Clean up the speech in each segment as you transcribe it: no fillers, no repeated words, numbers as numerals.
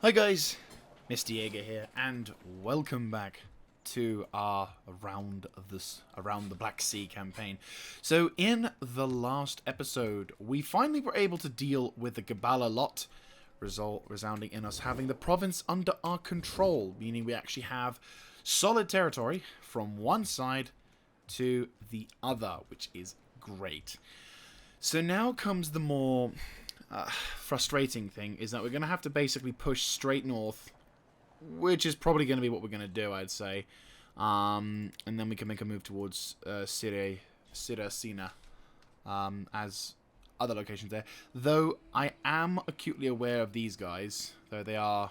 Hi guys, Mr. Jaeger here, and welcome back to our Around the Black Sea campaign. So in the last episode, we finally were able to deal with the Gabala lot, resounding in us having the province under our control, meaning we actually have solid territory from one side to the other, which is great. So now comes the more frustrating thing, is that we're going to have to basically push straight north, which is probably going to be what we're going to do, I'd say. And then we can make a move towards Siracina as other locations there. Though I am acutely aware of these guys, though they are,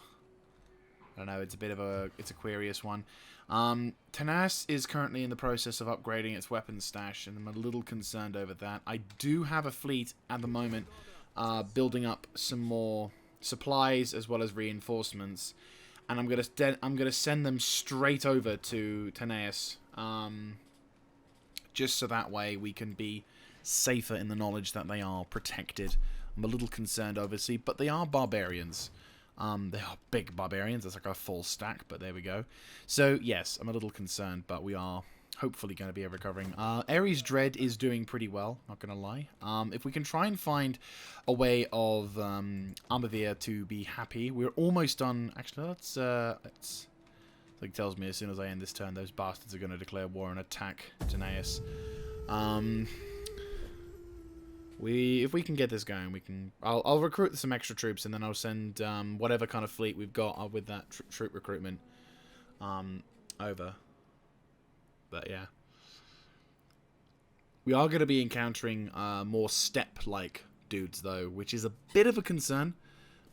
I don't know, it's a bit of it's a querious one. Tanas is currently in the process of upgrading its weapons stash, and I'm a little concerned over that. I do have a fleet at the moment building up some more supplies as well as reinforcements, and I'm gonna send them straight over to Tanas, just so that way we can be safer in the knowledge that they are protected. I'm a little concerned, obviously, but they are barbarians. They are big barbarians. That's like a full stack, but there we go. So, yes, I'm a little concerned, but we are hopefully going to be recovering. Ares Dread is doing pretty well, not going to lie. If we can try and find a way of Armavir to be happy, we're almost done. Actually, let's like tells me as soon as I end this turn, those bastards are going to declare war and attack Taeus. If we can get this going, we can. I'll recruit some extra troops, and then I'll send whatever kind of fleet we've got with that troop recruitment over. But yeah, we are going to be encountering more steppe-like dudes, though, which is a bit of a concern.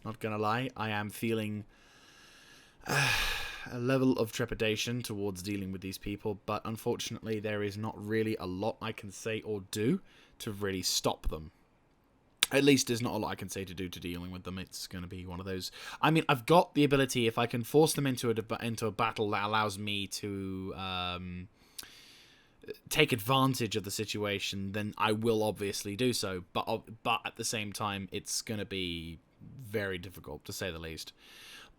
Not gonna lie, I am feeling a level of trepidation towards dealing with these people, but unfortunately, there is not really a lot I can say or do to really stop them. At least there's not a lot I can say to do to dealing with them. It's going to be one of those. I mean, I've got the ability, if I can force them into a battle that allows me to take advantage of the situation, then I will obviously do so. But at the same time, it's going to be very difficult, to say the least.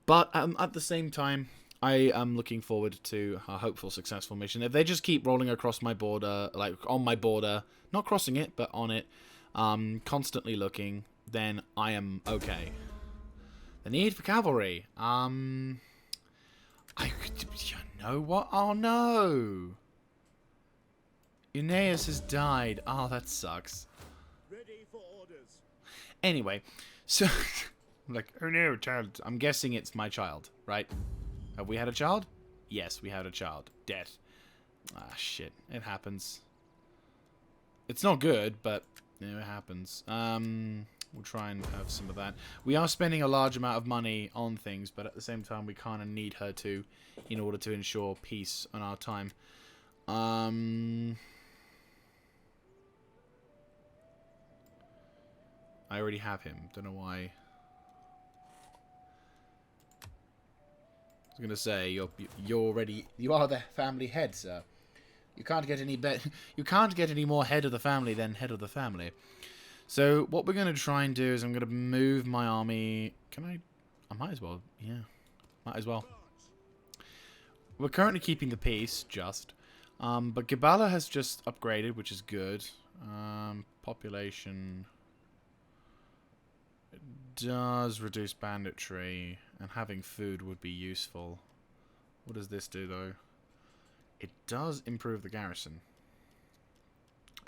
But at the same time, I am looking forward to a hopeful, successful mission. If they just keep rolling across my border, like on my border, not crossing it, but on it, constantly looking, then I am okay. The need for cavalry. You know what? Oh no! Eunaeus has died. Oh, that sucks. Ready for orders. Anyway, so like, oh no, child. I'm guessing it's my child, right? Have we had a child? Yes, we had a child. Dead. Ah, shit. It happens. It's not good, but you know, it happens. We'll try and have some of that. We are spending a large amount of money on things, but at the same time, we kind of need her to, in order to ensure peace on our time. I already have him. Don't know why. I was gonna say you are the family head, sir. You can't get any you can't get any more head of the family than head of the family. So what we're gonna try and do is I'm gonna move my army. Can I might as well. Yeah, might as well. We're currently keeping the peace, but Gabala has just upgraded, which is good. Population. It does reduce banditry, and having food would be useful. What does this do, though? It does improve the garrison.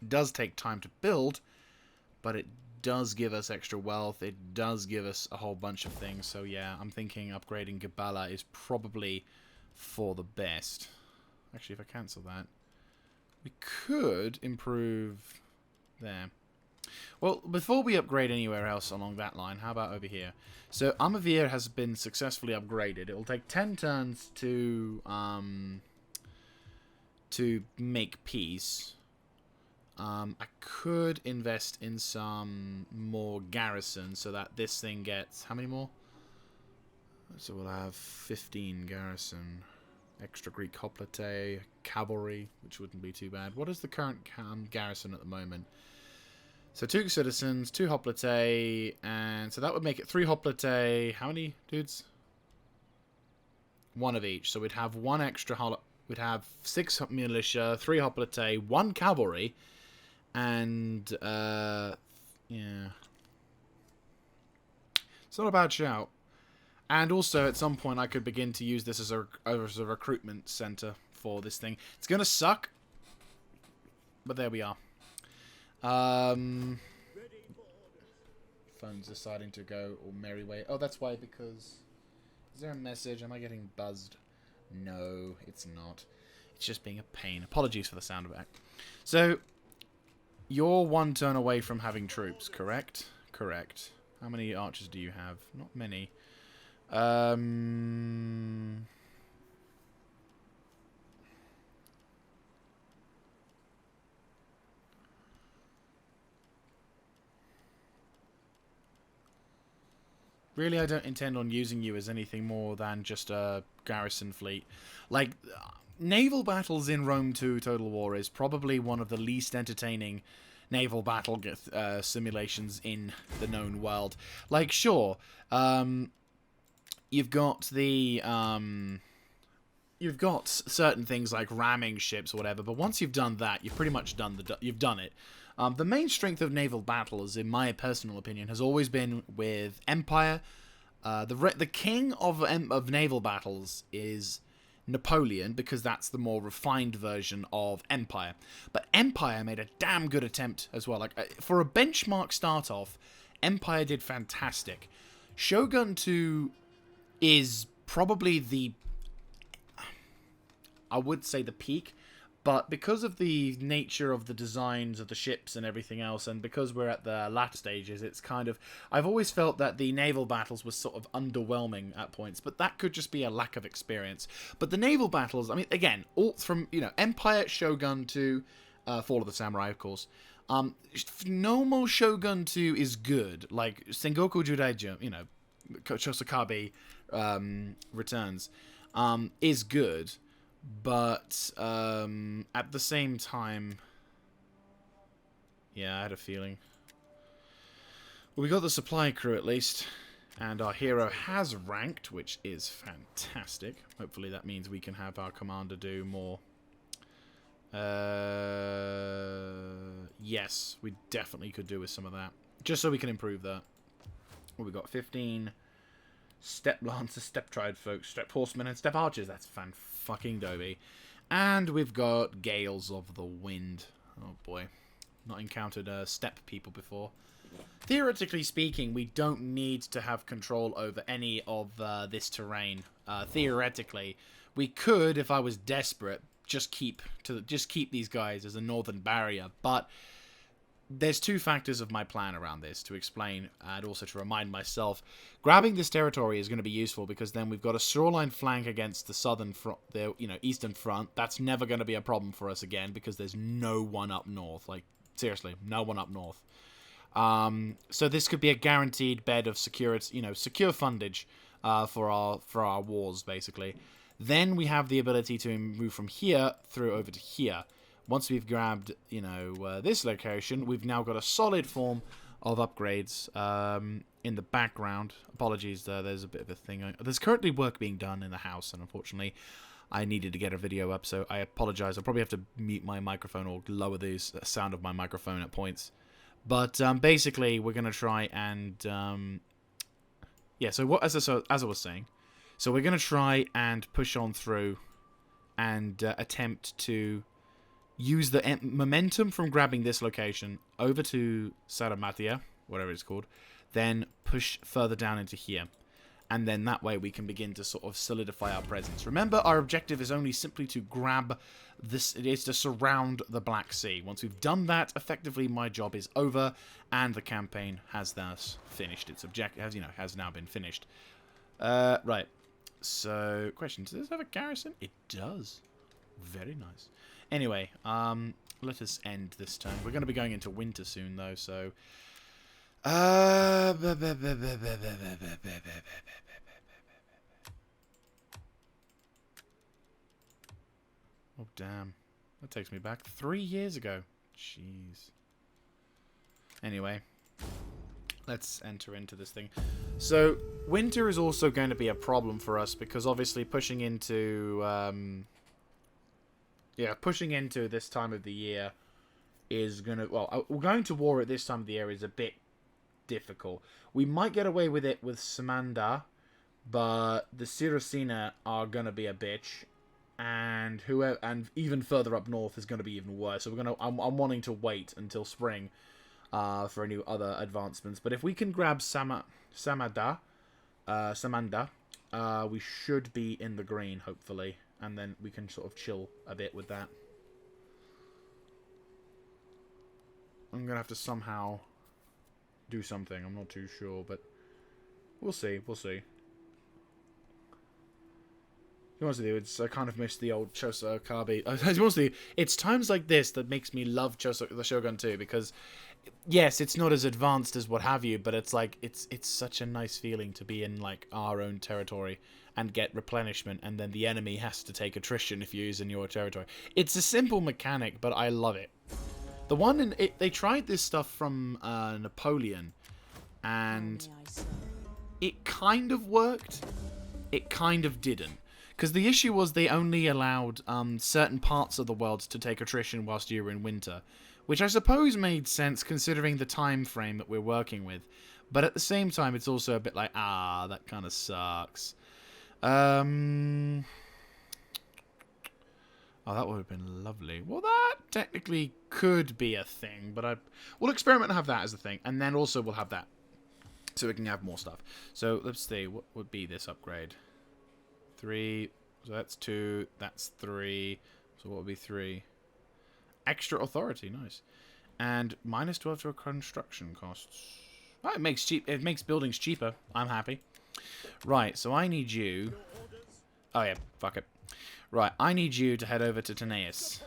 It does take time to build, but it does give us extra wealth. It does give us a whole bunch of things. So yeah, I'm thinking upgrading Gabala is probably for the best. Actually, if I cancel that, we could improve there. Well, before we upgrade anywhere else along that line, how about over here? So, Armavir has been successfully upgraded. It will take 10 turns to make peace. I could invest in some more garrison so that this thing gets... How many more? So we'll have 15 garrison. Extra Greek hoplite, cavalry, which wouldn't be too bad. What is the current garrison at the moment? So 2 citizens, 2 hoplite, and so that would make it 3 hoplite. How many dudes? one of each. So we'd have one extra we'd have 6 militia, 3 hoplite, 1 cavalry, and yeah, it's not a bad shout. And also, at some point, I could begin to use this as a recruitment center for this thing. It's gonna suck, but there we are. Phone's deciding to go all merry way. Oh, that's why, because... Is there a message? Am I getting buzzed? No, it's not. It's just being a pain. Apologies for the sound effect. So, you're 1 turn away from having troops, correct? Correct. How many archers do you have? Not many. Really, I don't intend on using you as anything more than just a garrison fleet. Like, naval battles in Rome 2 Total War is probably one of the least entertaining naval battle simulations in the known world. Like, sure, you've got the... you've got certain things like ramming ships or whatever, but once you've done that, you've pretty much done it. The main strength of naval battles, in my personal opinion, has always been with Empire. The king of naval battles is Napoleon, because that's the more refined version of Empire. But Empire made a damn good attempt as well. Like, for a benchmark start off, Empire did fantastic. Shogun 2 is probably I would say the peak, but because of the nature of the designs of the ships and everything else, and because we're at the latter stages, it's kind of... I've always felt that the naval battles were sort of underwhelming at points, but that could just be a lack of experience. But the naval battles, I mean, again, all from, Empire, Shogun 2, Fall of the Samurai, of course. Normal Shogun 2 is good. Like, Sengoku Judaijo, Chosakabe Returns, is good. But, at the same time... Yeah, I had a feeling. Well, we got the supply crew, at least. And our hero has ranked, which is fantastic. Hopefully that means we can have our commander do more. Yes, we definitely could do with some of that. Just so we can improve that. Well, we got 15... Steppe Lancers, Steppe Tried Folks, Steppe Horsemen, and Steppe Archers. That's fucking doby. And we've got Gales of the Wind. Oh boy. Not encountered steppe people before. Theoretically speaking, we don't need to have control over any of this terrain. Theoretically, we could, if I was desperate, just keep these guys as a northern barrier. But there's 2 factors of my plan around this to explain, and also to remind myself. Grabbing this territory is going to be useful because then we've got a shoreline flank against the southern front, eastern front. That's never going to be a problem for us again because there's no one up north. Like, seriously, no one up north. So this could be a guaranteed bed of security, secure fundage for our wars, basically. Then we have the ability to move from here through over to here. Once we've grabbed, this location, we've now got a solid form of upgrades in the background. Apologies, there's a bit of a thing. There's currently work being done in the house, and unfortunately, I needed to get a video up, so I apologize. I'll probably have to mute my microphone or lower the sound of my microphone at points. But basically, we're going to try and... yeah, so as I was saying, so we're going to try and push on through and attempt to use the momentum from grabbing this location over to Saramatia, whatever it's called, then push further down into here. And then that way we can begin to sort of solidify our presence. Remember, our objective is only simply to grab this, it is to surround the Black Sea. Once we've done that, effectively my job is over, and the campaign has thus finished its objective, has now been finished. Right. So, question, does this have a garrison? It does. Very nice. Anyway, let us end this turn. We're going to be going into winter soon, though, so... Oh, damn. That takes me back 3 years ago. Jeez. Anyway. Let's enter into this thing. So, winter is also going to be a problem for us because obviously pushing into this time of the year is going to... Well, going to war at this time of the year is a bit difficult. We might get away with it with Samanda, but the Siracina are going to be a bitch. And even further up north is going to be even worse. So I'm wanting to wait until spring for any other advancements. But if we can grab Samanda, we should be in the green, hopefully. And then we can sort of chill a bit with that. I'm going to have to somehow do something. I'm not too sure, but we'll see. We'll see. Honestly, I kind of miss the old Choso Kabi. Honestly, it's times like this that makes me love the Shogun too, because yes, it's not as advanced as what have you, but it's like it's such a nice feeling to be in like our own territory and get replenishment, and then the enemy has to take attrition if you're using your territory. It's a simple mechanic, but I love it. The one in it, they tried this stuff from Napoleon, and it kind of worked. It kind of didn't. Because the issue was they only allowed certain parts of the world to take attrition whilst you were in winter. Which I suppose made sense considering the time frame that we're working with. But at the same time, it's also a bit like, that kind of sucks. Oh, that would have been lovely. Well, that technically could be a thing. But we'll experiment and have that as a thing. And then also we'll have that. So we can have more stuff. So let's see. What would be this upgrade? 3, so that's 2, that's 3, so what would be 3? Extra authority, nice. And -12 to construction costs. Oh, it makes buildings cheaper. I'm happy. Right, so I need you... Oh yeah, fuck it. Right, I need you to head over to Teneus.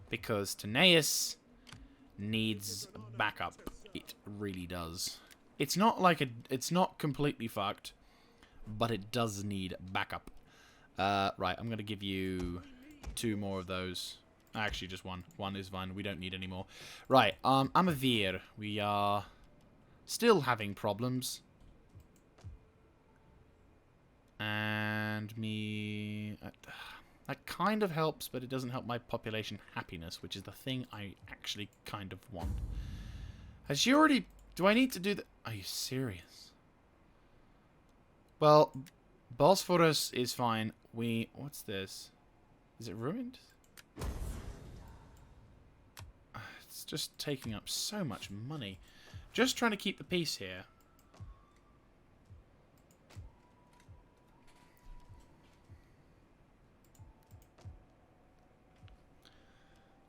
Because Teneus needs backup. It really does. It's not like it's not completely fucked, but it does need backup. Right, I'm going to give you 2 more of those. Actually, just 1. 1 is fine. We don't need any more. Right, Amavir. We are still having problems. And that kind of helps, but it doesn't help my population happiness, which is the thing I actually kind of want. Has she already... Do I need to do that? Are you serious? Well... Bosphorus is fine. What's this? Is it ruined? It's just taking up so much money. Just trying to keep the peace here.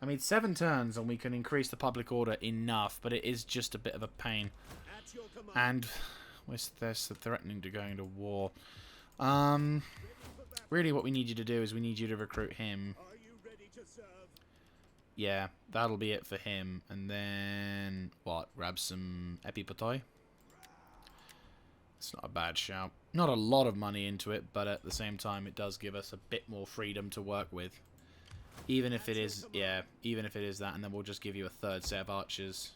I mean, 7 turns and we can increase the public order enough, but it is just a bit of a pain. And what's this? Threatening to go into war. Really what we need you to do is we need you to recruit him. Are you ready to serve? Yeah, that'll be it for him. And then, what? Grab some epipotoi? It's not a bad shout. Not a lot of money into it, but at the same time it does give us a bit more freedom to work with. Even if it is, even if it is that, and then we'll just give you a 3rd set of archers.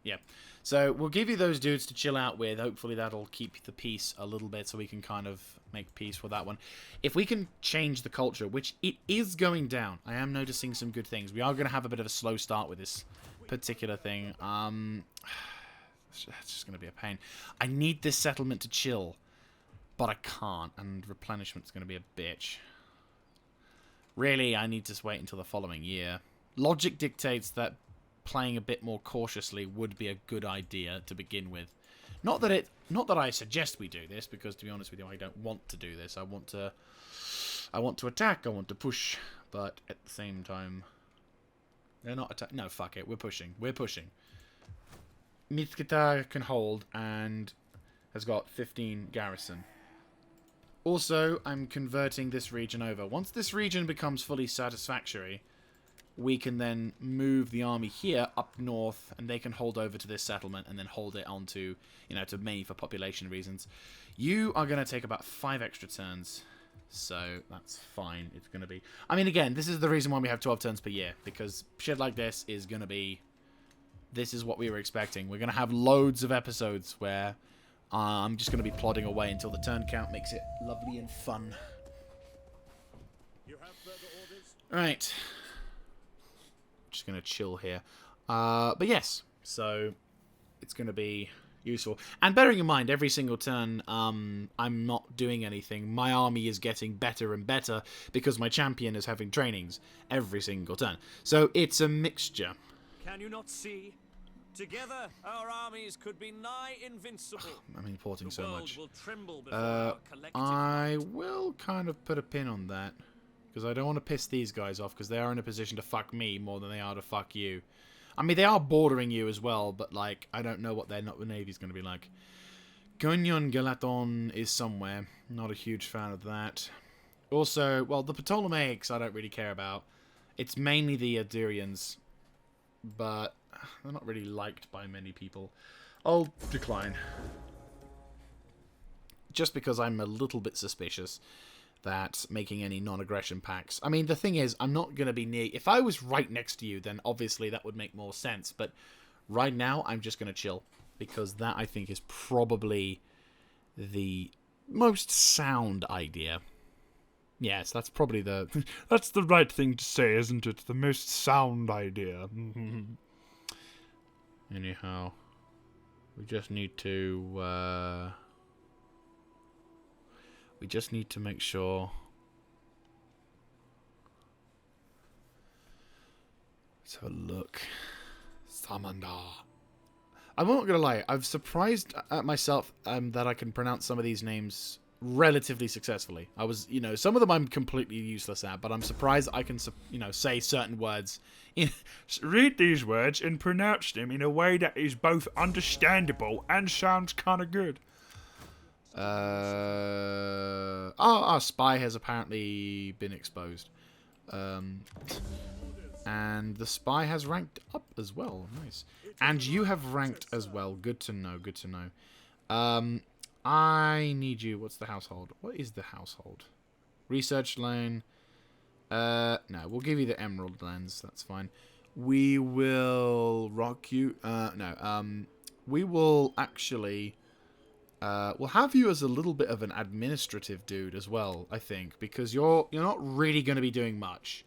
Yeah. So we'll give you those dudes to chill out with. Hopefully that'll keep the peace a little bit so we can kind of make peace with that one. If we can change the culture, which it is going down. I am noticing some good things. We are going to have a bit of a slow start with this particular thing. That's just going to be a pain. I need this settlement to chill, but I can't. And replenishment's going to be a bitch. Really, I need to wait until the following year. Logic dictates that playing a bit more cautiously would be a good idea to begin with. Not that I suggest we do this, because to be honest with you, I don't want to do this. I want to attack, I want to push, but at the same time, they're not attacking. No, fuck it, we're pushing. We're pushing. Mitkita can hold and has got 15 garrison. Also, I'm converting this region over. Once this region becomes fully satisfactory, we can then move the army here up north, and they can hold over to this settlement and then hold it onto, to me for population reasons. You are going to take about 5 extra turns, so that's fine. It's going to be... I mean, again, this is the reason why we have 12 turns per year, because shit like this is going to be this is what we were expecting. We're going to have loads of episodes where I'm just going to be plodding away until the turn count makes it lovely and fun. You have further orders? Right. Just going to chill here. But yes, so it's going to be useful. And bearing in mind, every single turn I'm not doing anything, my army is getting better and better because my champion is having trainings every single turn. So it's a mixture. Can you not see? Together, our armies could be nigh invincible. I'm importing The so world much. will tremble before our collective I will kind of put a pin on that because I don't want to piss these guys off because they are in a position to fuck me more than they are to fuck you. I mean, they are bordering you as well, but, like, I don't know what their navy's going to be like. Gunyon Galaton is somewhere. Not a huge fan of that. Also, well, the Ptolemaics I don't really care about. It's mainly the Adurians, but they're not really liked by many people. I'll decline. Just because I'm a little bit suspicious that making any non-aggression pacts... I mean, the thing is, I'm not going to be near... If I was right next to you, then obviously that would make more sense. But right now, I'm just going to chill. Because that, I think, is probably the most sound idea. Yes, that's probably the... That's the right thing to say, isn't it? The most sound idea. Anyhow, we just need to... We just need to make sure. Let's have a look. Samandar. I'm not going to lie. I've surprised at myself that I can pronounce some of these names relatively successfully. I was, some of them I'm completely useless at, but I'm surprised I can, say certain words. Read these words and pronounce them in a way that is both understandable and sounds kind of good. Our spy has apparently been exposed. And the spy has ranked up as well. Nice. And you have ranked as well. Good to know, good to know. I need you. What's the household? What is the household? Research lane. No, we'll give you the emerald lens. That's fine. We will rock you. We will actually... we'll have you as a little bit of an administrative dude as well, I think, because you're not really going to be doing much.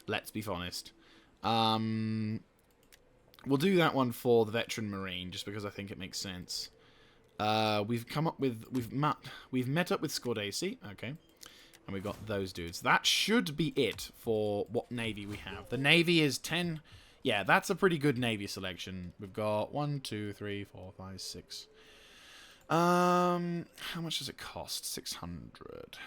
Let's be honest. We'll do that one for the veteran marine, just because I think it makes sense. We've met up with Scordaci, okay, and we've got those dudes. That should be it for what navy we have. The navy is 10. Yeah, that's a pretty good navy selection. We've got 1, 2, 3, 4, 5, 6. How much does it cost? 600.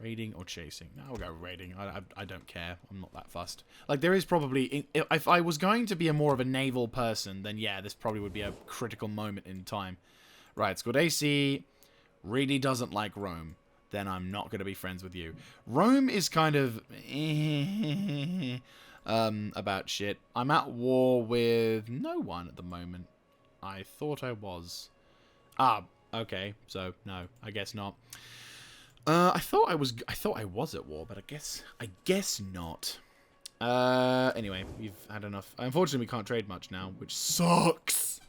Raiding or chasing? No, we'll go raiding. I don't care. I'm not that fussed. Like, there is probably... If I was going to be more of a naval person, then yeah, this probably would be a critical moment in time. Right, Scordaci really doesn't like Rome. Then I'm not going to be friends with you. Rome is kind of... about shit. I'm at war with no one at the moment. I thought I was... Okay, so no, I guess not. I thought I was at war, but I guess not. Anyway, we've had enough. Unfortunately, we can't trade much now, which sucks.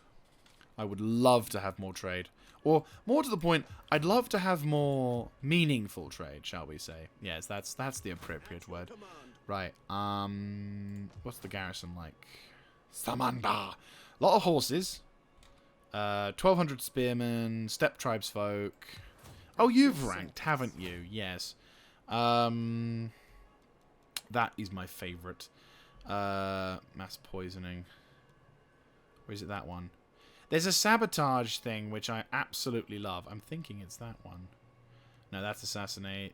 I would love to have more trade, or more to the point, I'd love to have more meaningful trade, shall we say? Yes, that's the appropriate word. Right. What's the garrison like? Samandar. A lot of horses. 1,200 spearmen, steppe tribesfolk. Oh, you've ranked, haven't you? Yes. That is my favourite. Mass poisoning. Or is it that one? There's a sabotage thing, which I absolutely love. I'm thinking it's that one. No, that's assassinate.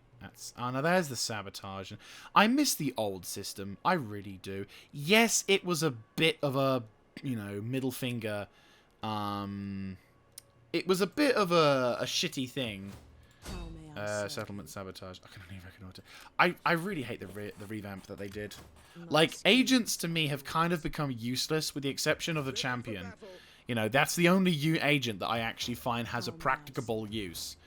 Oh, no, there's the sabotage. I miss the old system. I really do. Yes, it was a bit of a, middle finger... it was a bit of a shitty thing. Settlement sabotage. I couldn't even reckon it. I really hate the revamp that they did. Like, agents to me have kind of become useless with the exception of the champion. That's the only agent that I actually find has a practicable use.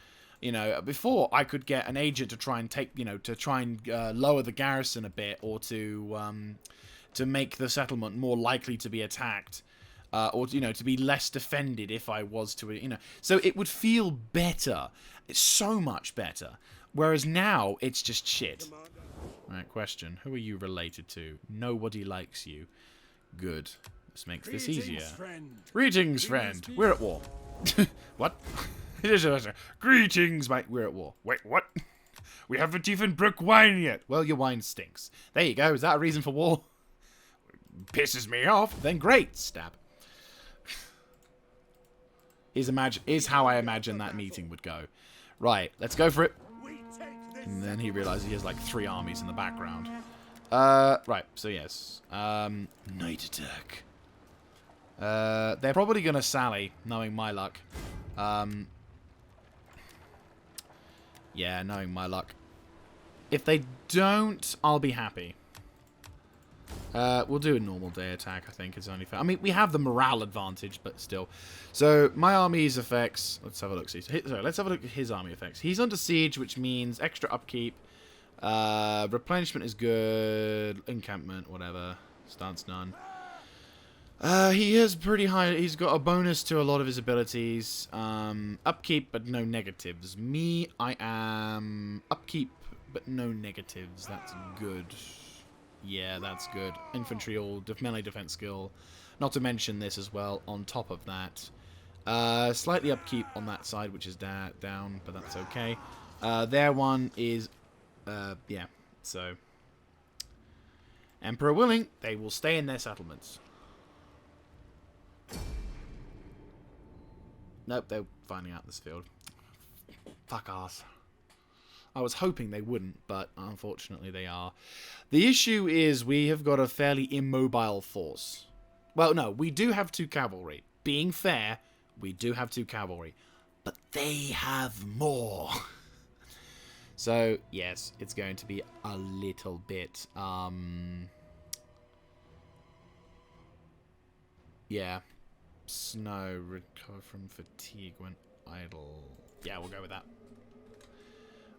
Before I could get an agent to try and take, lower the garrison a bit or to make the settlement more likely to be attacked. or, you know, to be less defended if I was to, you know. So it would feel better. It's so much better. Whereas now, it's just shit. Right, question. Who are you related to? Nobody likes you. Good. This makes this easier. Greetings, friend. We're at war. What? Greetings, mate. We're at war. Wait, what? We haven't even broke wine yet. Well, your wine stinks. There you go. Is that a reason for war? Pisses me off. Then great. Stab. Is how I imagine that meeting would go. Right, let's go for it. And then he realizes he has like 3 armies in the background. Right, so yes. Night attack. They're probably going to sally, knowing my luck. Yeah, knowing my luck. If they don't, I'll be happy. We'll do a normal day attack, I think. It's only fair. I mean, we have the morale advantage, but still. So, my army's effects... Let's have a look. Sorry, let's have a look at his army effects. He's under siege, which means extra upkeep. Replenishment is good. Encampment, whatever. Stance none. He is pretty high. He's got a bonus to a lot of his abilities. Upkeep, but no negatives. Me, I am upkeep, but no negatives. That's good. Yeah, that's good. Infantry all melee defense skill. Not to mention this as well on top of that. Slightly upkeep on that side, which is down, but that's okay. Their one is, yeah, so. Emperor willing, they will stay in their settlements. Nope, they're finding out this field. Fuck arse. I was hoping they wouldn't, but unfortunately they are. The issue is we have got a fairly immobile force. Well, no, we do have 2 cavalry. Being fair, we do have 2 cavalry. But they have more. So, yes, it's going to be a little bit, yeah. Snow, recover from fatigue when idle. Yeah, we'll go with that.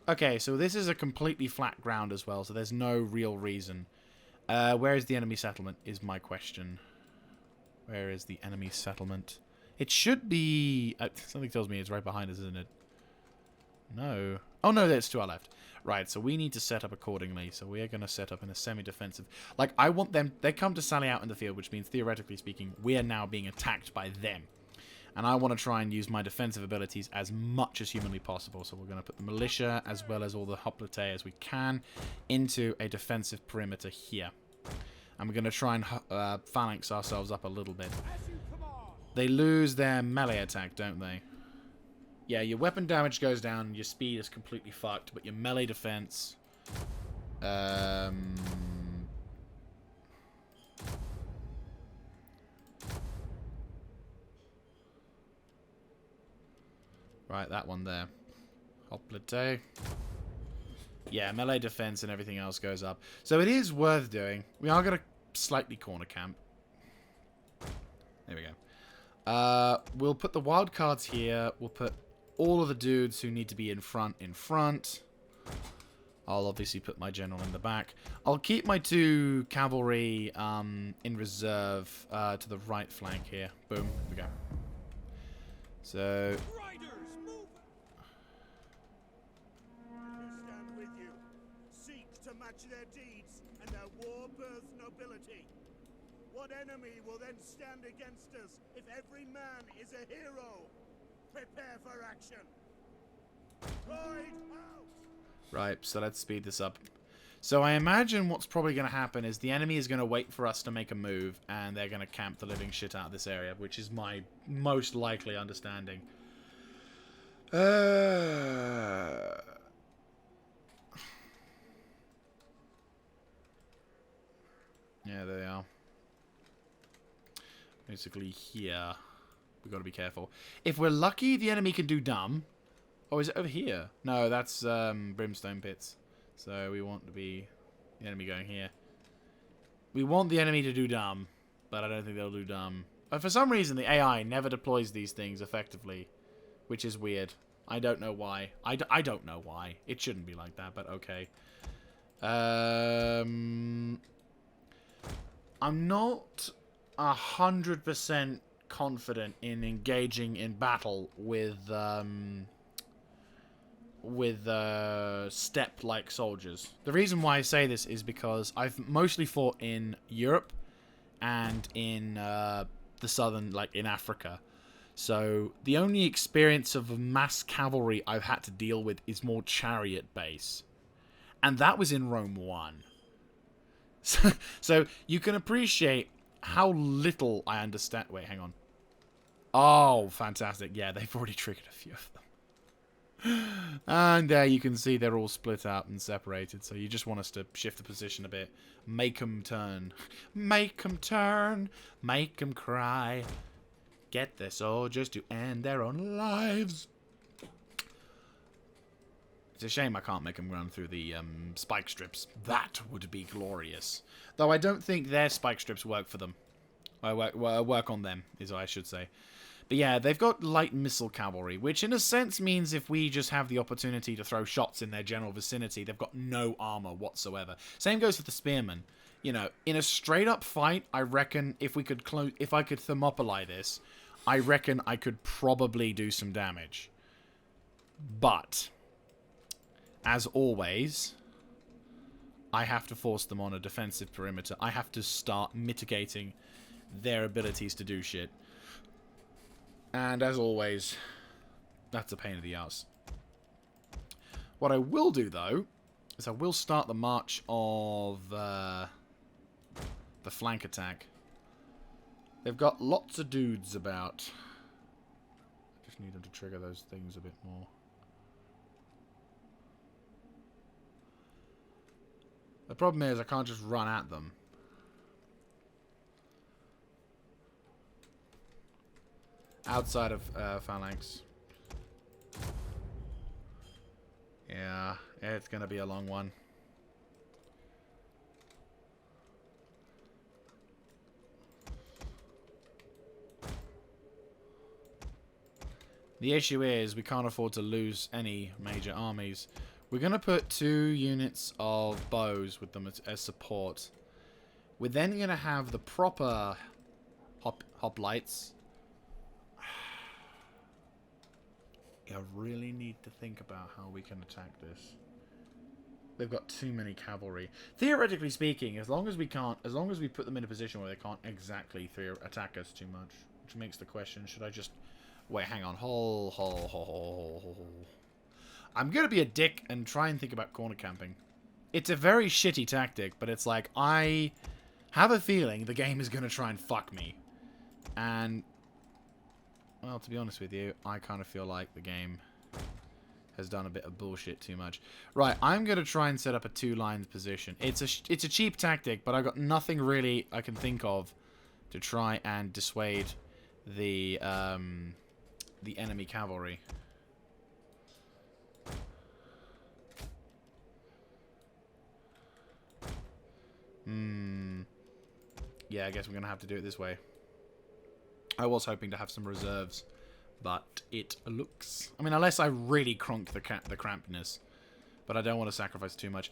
Okay, so this is a completely flat ground as well, so there's no real reason. Where is the enemy settlement, is my question. Where is the enemy settlement? It should be... something tells me it's right behind us, isn't it? No. Oh, no, it's to our left. Right, so we need to set up accordingly. So we are going to set up in a semi-defensive... Like, I want them... They come to sally out in the field, which means, theoretically speaking, we are now being attacked by them. And I want to try and use my defensive abilities as much as humanly possible. So we're going to put the militia, as well as all the hoplite as we can, into a defensive perimeter here. And we're going to try and phalanx ourselves up a little bit. They lose their melee attack, don't they? Yeah, your weapon damage goes down, your speed is completely fucked, but your melee defense... Right, that one there. Hoplite. Yeah, melee defense and everything else goes up. So it is worth doing. We are going to slightly corner camp. There we go. We'll put the wild cards here. We'll put all of the dudes who need to be in front. I'll obviously put my general in the back. I'll keep my 2 cavalry in reserve to the right flank here. Boom. Here we go. So... their deeds and their war-birth nobility. What enemy will then stand against us if every man is a hero? Prepare for action. Ride out. Right, so let's speed this up. So I imagine what's probably going to happen is the enemy is going to wait for us to make a move, and they're going to camp the living shit out of this area, which is my most likely understanding. Yeah, there they are. Basically here. We've got to be careful. If we're lucky, the enemy can do dumb. Oh, is it over here? No, that's brimstone pits. So we want to be the enemy going here. We want the enemy to do dumb, but I don't think they'll do dumb. For some reason, the AI never deploys these things effectively, which is weird. I don't know why. I don't know why. It shouldn't be like that, but okay. I'm not 100% confident in engaging in battle with steppe-like soldiers. The reason why I say this is because I've mostly fought in Europe and in the southern, like in Africa. So the only experience of mass cavalry I've had to deal with is more chariot base. And that was in Rome 1. So you can appreciate how little I understand. Wait, hang on. Oh, fantastic. Yeah, they've already triggered a few of them. And there you can see they're all split up and separated. So you just want us to shift the position a bit. Make them turn. Make them turn. Make them cry. Get their soldiers to end their own lives. It's a shame I can't make them run through the spike strips. That would be glorious. Though I don't think their spike strips work for them. Work on them, is what I should say. But yeah, they've got light missile cavalry, which in a sense means if we just have the opportunity to throw shots in their general vicinity, they've got no armor whatsoever. Same goes with the spearmen. You know, in a straight-up fight, I reckon if I could Thermopylae this, I reckon I could probably do some damage. But as always, I have to force them on a defensive perimeter. I have to start mitigating their abilities to do shit. And as always, that's a pain in the ass. What I will do, though, is I will start the march of the flank attack. They've got lots of dudes about. I just need them to trigger those things a bit more. The problem is I can't just run at them. Outside of phalanx. Yeah, it's going to be a long one. The issue is we can't afford to lose any major armies. We're going to put 2 units of bows with them as support. We're then going to have the proper hoplites. I really need to think about how we can attack this. They've got too many cavalry. Theoretically speaking, as long as we put them in a position where they can't exactly attack us too much, which makes the question: should I just wait? Hang on, I'm gonna be a dick and try and think about corner camping. It's a very shitty tactic, but it's like I have a feeling the game is gonna try and fuck me, and. Well, to be honest with you, I kind of feel like the game has done a bit of bullshit too much. Right, I'm going to try and set up a 2-line position. It's a cheap tactic, but I've got nothing really I can think of to try and dissuade the enemy cavalry. Yeah, I guess we're going to have to do it this way. I was hoping to have some reserves, but it looks... I mean, unless I really cronk the crampedness. But I don't want to sacrifice too much.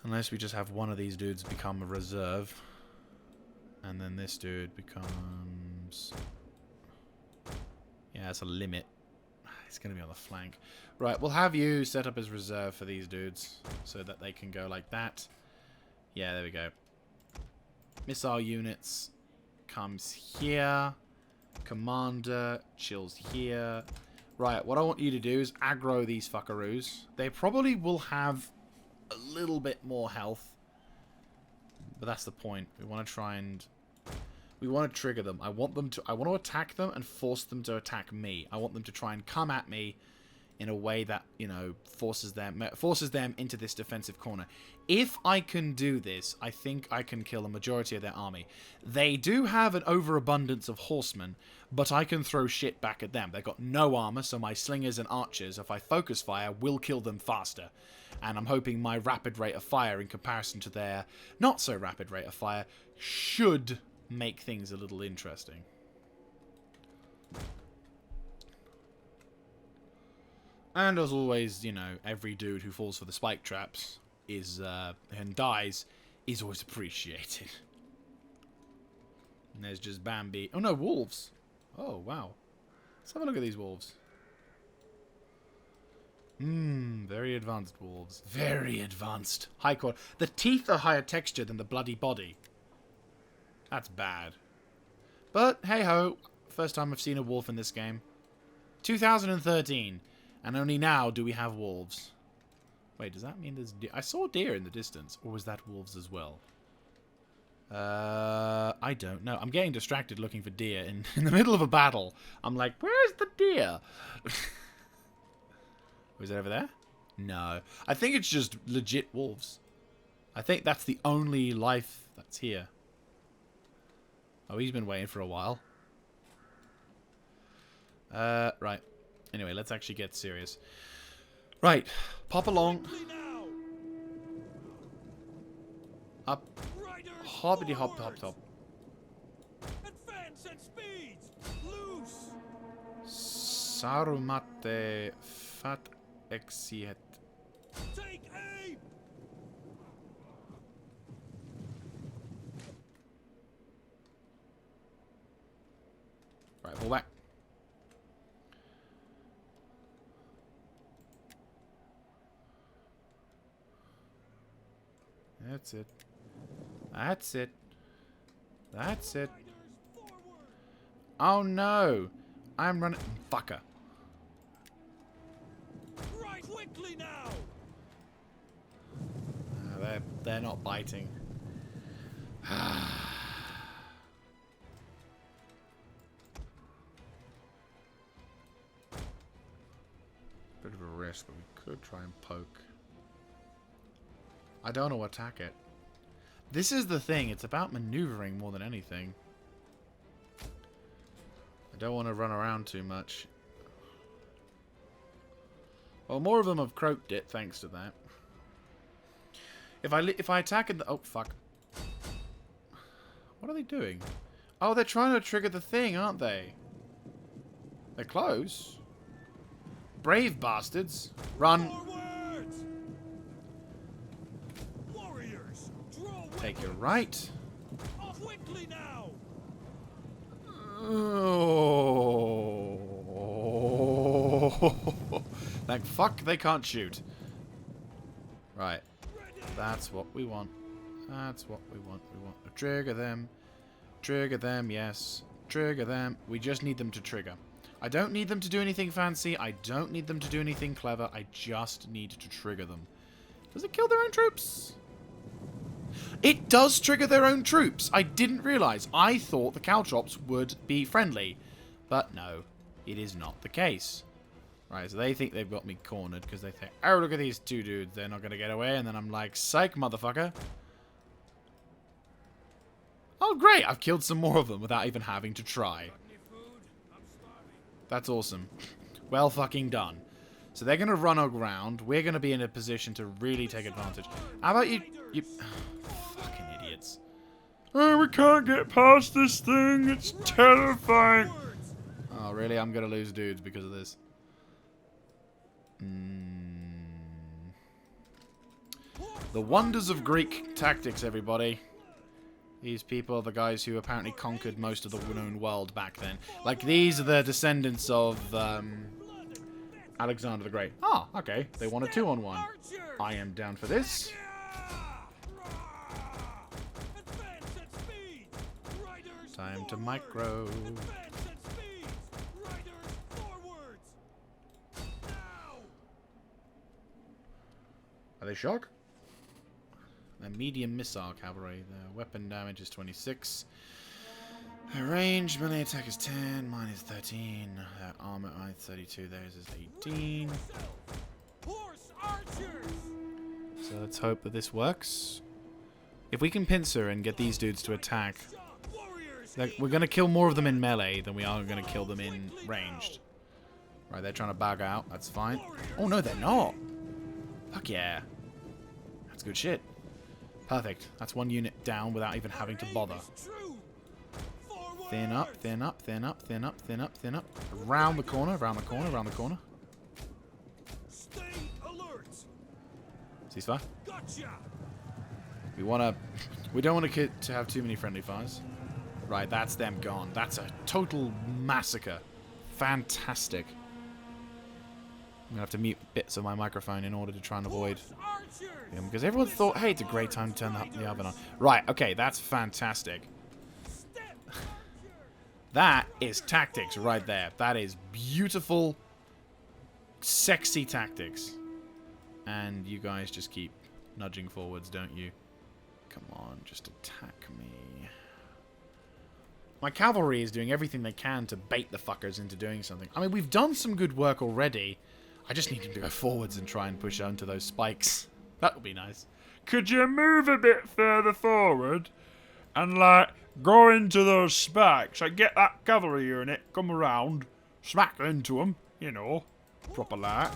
Unless we just have one of these dudes become a reserve. And then this dude becomes... Yeah, it's a limit. It's going to be on the flank. Right, we'll have you set up as reserve for these dudes so that they can go like that. Yeah, there we go. Missile units comes here. Commander chills here. Right, what I want you to do is aggro these fuckaroos. They probably will have a little bit more health. But that's the point. We want to try and... We want to trigger them. I want to attack them and force them to attack me. I want them to try and come at me in a way that, you know, forces them into this defensive corner. If I can do this, I think I can kill a majority of their army. They do have an overabundance of horsemen, but I can throw shit back at them. They've got no armor, so my slingers and archers, if I focus fire, will kill them faster. And I'm hoping my rapid rate of fire in comparison to their not so rapid rate of fire should make things a little interesting. And as always, you know, every dude who falls for the spike traps is and dies is always appreciated. And there's just Bambi. Oh no, wolves. Oh wow. Let's have a look at these wolves. Very advanced wolves. Very advanced. High quality. The teeth are higher texture than the bloody body. That's bad. But hey ho, first time I've seen a wolf in this game. 2013, and only now do we have wolves. Wait, does that mean there's deer? I saw deer in the distance, or was that wolves as well? I don't know. I'm getting distracted looking for deer in the middle of a battle. I'm like, where's the deer? Was it over there? No. I think it's just legit wolves. I think that's the only life that's here. Oh, he's been waiting for a while. Right. Anyway, let's actually get serious. Right. Pop along. Up. Hoppity hop hop top. Advance and speed. Loose. Sarumate fat exiet. Take aim. Right, pull back. That's it. That's it. That's it. Oh no! I'm running. Fucker. Right, quickly now. They're not biting. Bit of a risk, but we could try and poke. I don't know what to attack it. This is the thing. It's about maneuvering more than anything. I don't want to run around too much. Well, more of them have croaked it, thanks to that. If I attack it, oh fuck! What are they doing? Oh, they're trying to trigger the thing, aren't they? They're close. Brave bastards! Run! Warriors, draw. Take your right. Quickly now. Oh. Thank fuck they can't shoot. Right. That's what we want. That's what we want. We want to trigger them. Trigger them, yes. Trigger them. We just need them to trigger. I don't need them to do anything fancy. I don't need them to do anything clever. I just need to trigger them. Does it kill their own troops? It does trigger their own troops. I didn't realize. I thought the caltrops would be friendly. But no, it is not the case. Right, so they think they've got me cornered because they think, oh, look at these two dudes. They're not going to get away. And then I'm like, psych, motherfucker. Oh, great. I've killed some more of them without even having to try. That's awesome. Well fucking done. So they're going to run around. We're going to be in a position to really take advantage. How about you... fucking idiots. Oh, we can't get past this thing. It's terrifying. Oh, really? I'm going to lose dudes because of this. The wonders of Greek tactics, everybody. These people are the guys who apparently conquered most of the known world back then. Like, these are the descendants of Alexander the Great. Ah, okay. They want a 2-on-1. I am down for this. Time to micro. Are they shock? They're medium missile cavalry. Their weapon damage is 26. Their range, melee attack is 10. Mine is 13. Their armor is 32. Theirs is 18. So let's hope that this works. If we can pincer and get these dudes to attack, we're going to kill more of them in melee than we are going to kill them in ranged. Right, they're trying to bug out. That's fine. Oh, no, they're not. Fuck yeah. That's good shit. Perfect. That's one unit down without even having to bother. Thin up, thin up, thin up, thin up, thin up, thin up. Around the corner, around the corner, around the corner. Ceasefire. Gotcha. We don't want to have too many friendly fires. Right, that's them gone. That's a total massacre. Fantastic. I'm gonna have to mute bits of my microphone in order to try and avoid them, because everyone thought, hey, it's a great time to turn the oven on. Right, okay, that's fantastic. That is tactics right there. That is beautiful, sexy tactics. And you guys just keep nudging forwards, don't you? Come on, just attack me. My cavalry is doing everything they can to bait the fuckers into doing something. I mean, we've done some good work already. I just need them to go forwards and try and push onto those spikes. That would be nice. Could you move a bit further forward and, like, go into those spikes? Like, get that cavalry unit, come around, smack into them, you know, proper like.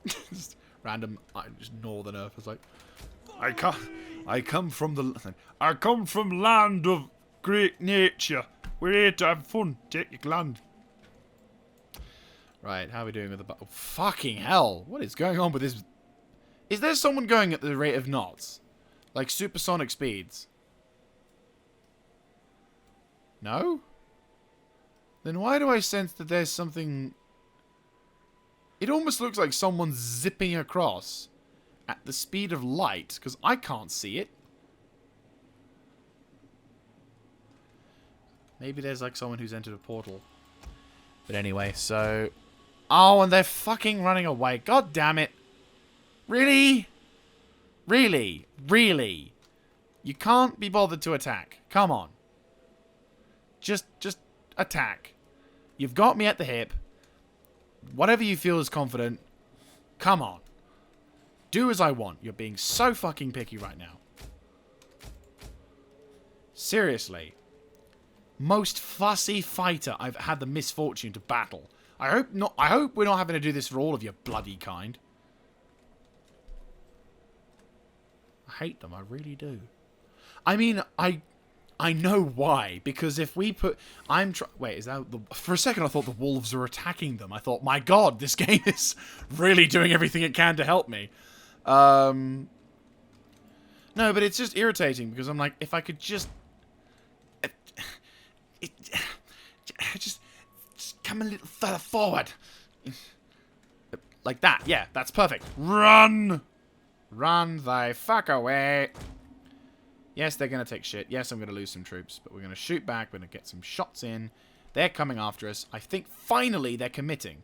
Just random, just northern Earth. It's like, I come from land of great nature. We're here to have fun. Take your land. Right, how are we doing with the battle? Fucking hell! What is going on with this? Is there someone going at the rate of knots? Like supersonic speeds? No? Then why do I sense that there's something... It almost looks like someone's zipping across at the speed of light, because I can't see it. Maybe there's like someone who's entered a portal. But anyway, so... Oh, and they're fucking running away. God damn it. Really? Really? Really? You can't be bothered to attack. Come on. Just attack. You've got me at the hip. Whatever you feel is confident. Come on. Do as I want. You're being so fucking picky right now. Seriously. Most fussy fighter I've had the misfortune to battle. I hope not. I hope we're not having to do this for all of your bloody kind. I hate them. I really do. I mean, I know why. Because if we put... Wait, is that... For a second, I thought the wolves were attacking them. I thought, my god, this game is really doing everything it can to help me. No, but it's just irritating. Because I'm like, if I could just... Just come a little further forward. Like that. Yeah, that's perfect. Run! Run the fuck away. Yes, they're going to take shit. Yes, I'm going to lose some troops. But we're going to shoot back. We're going to get some shots in. They're coming after us. I think finally they're committing.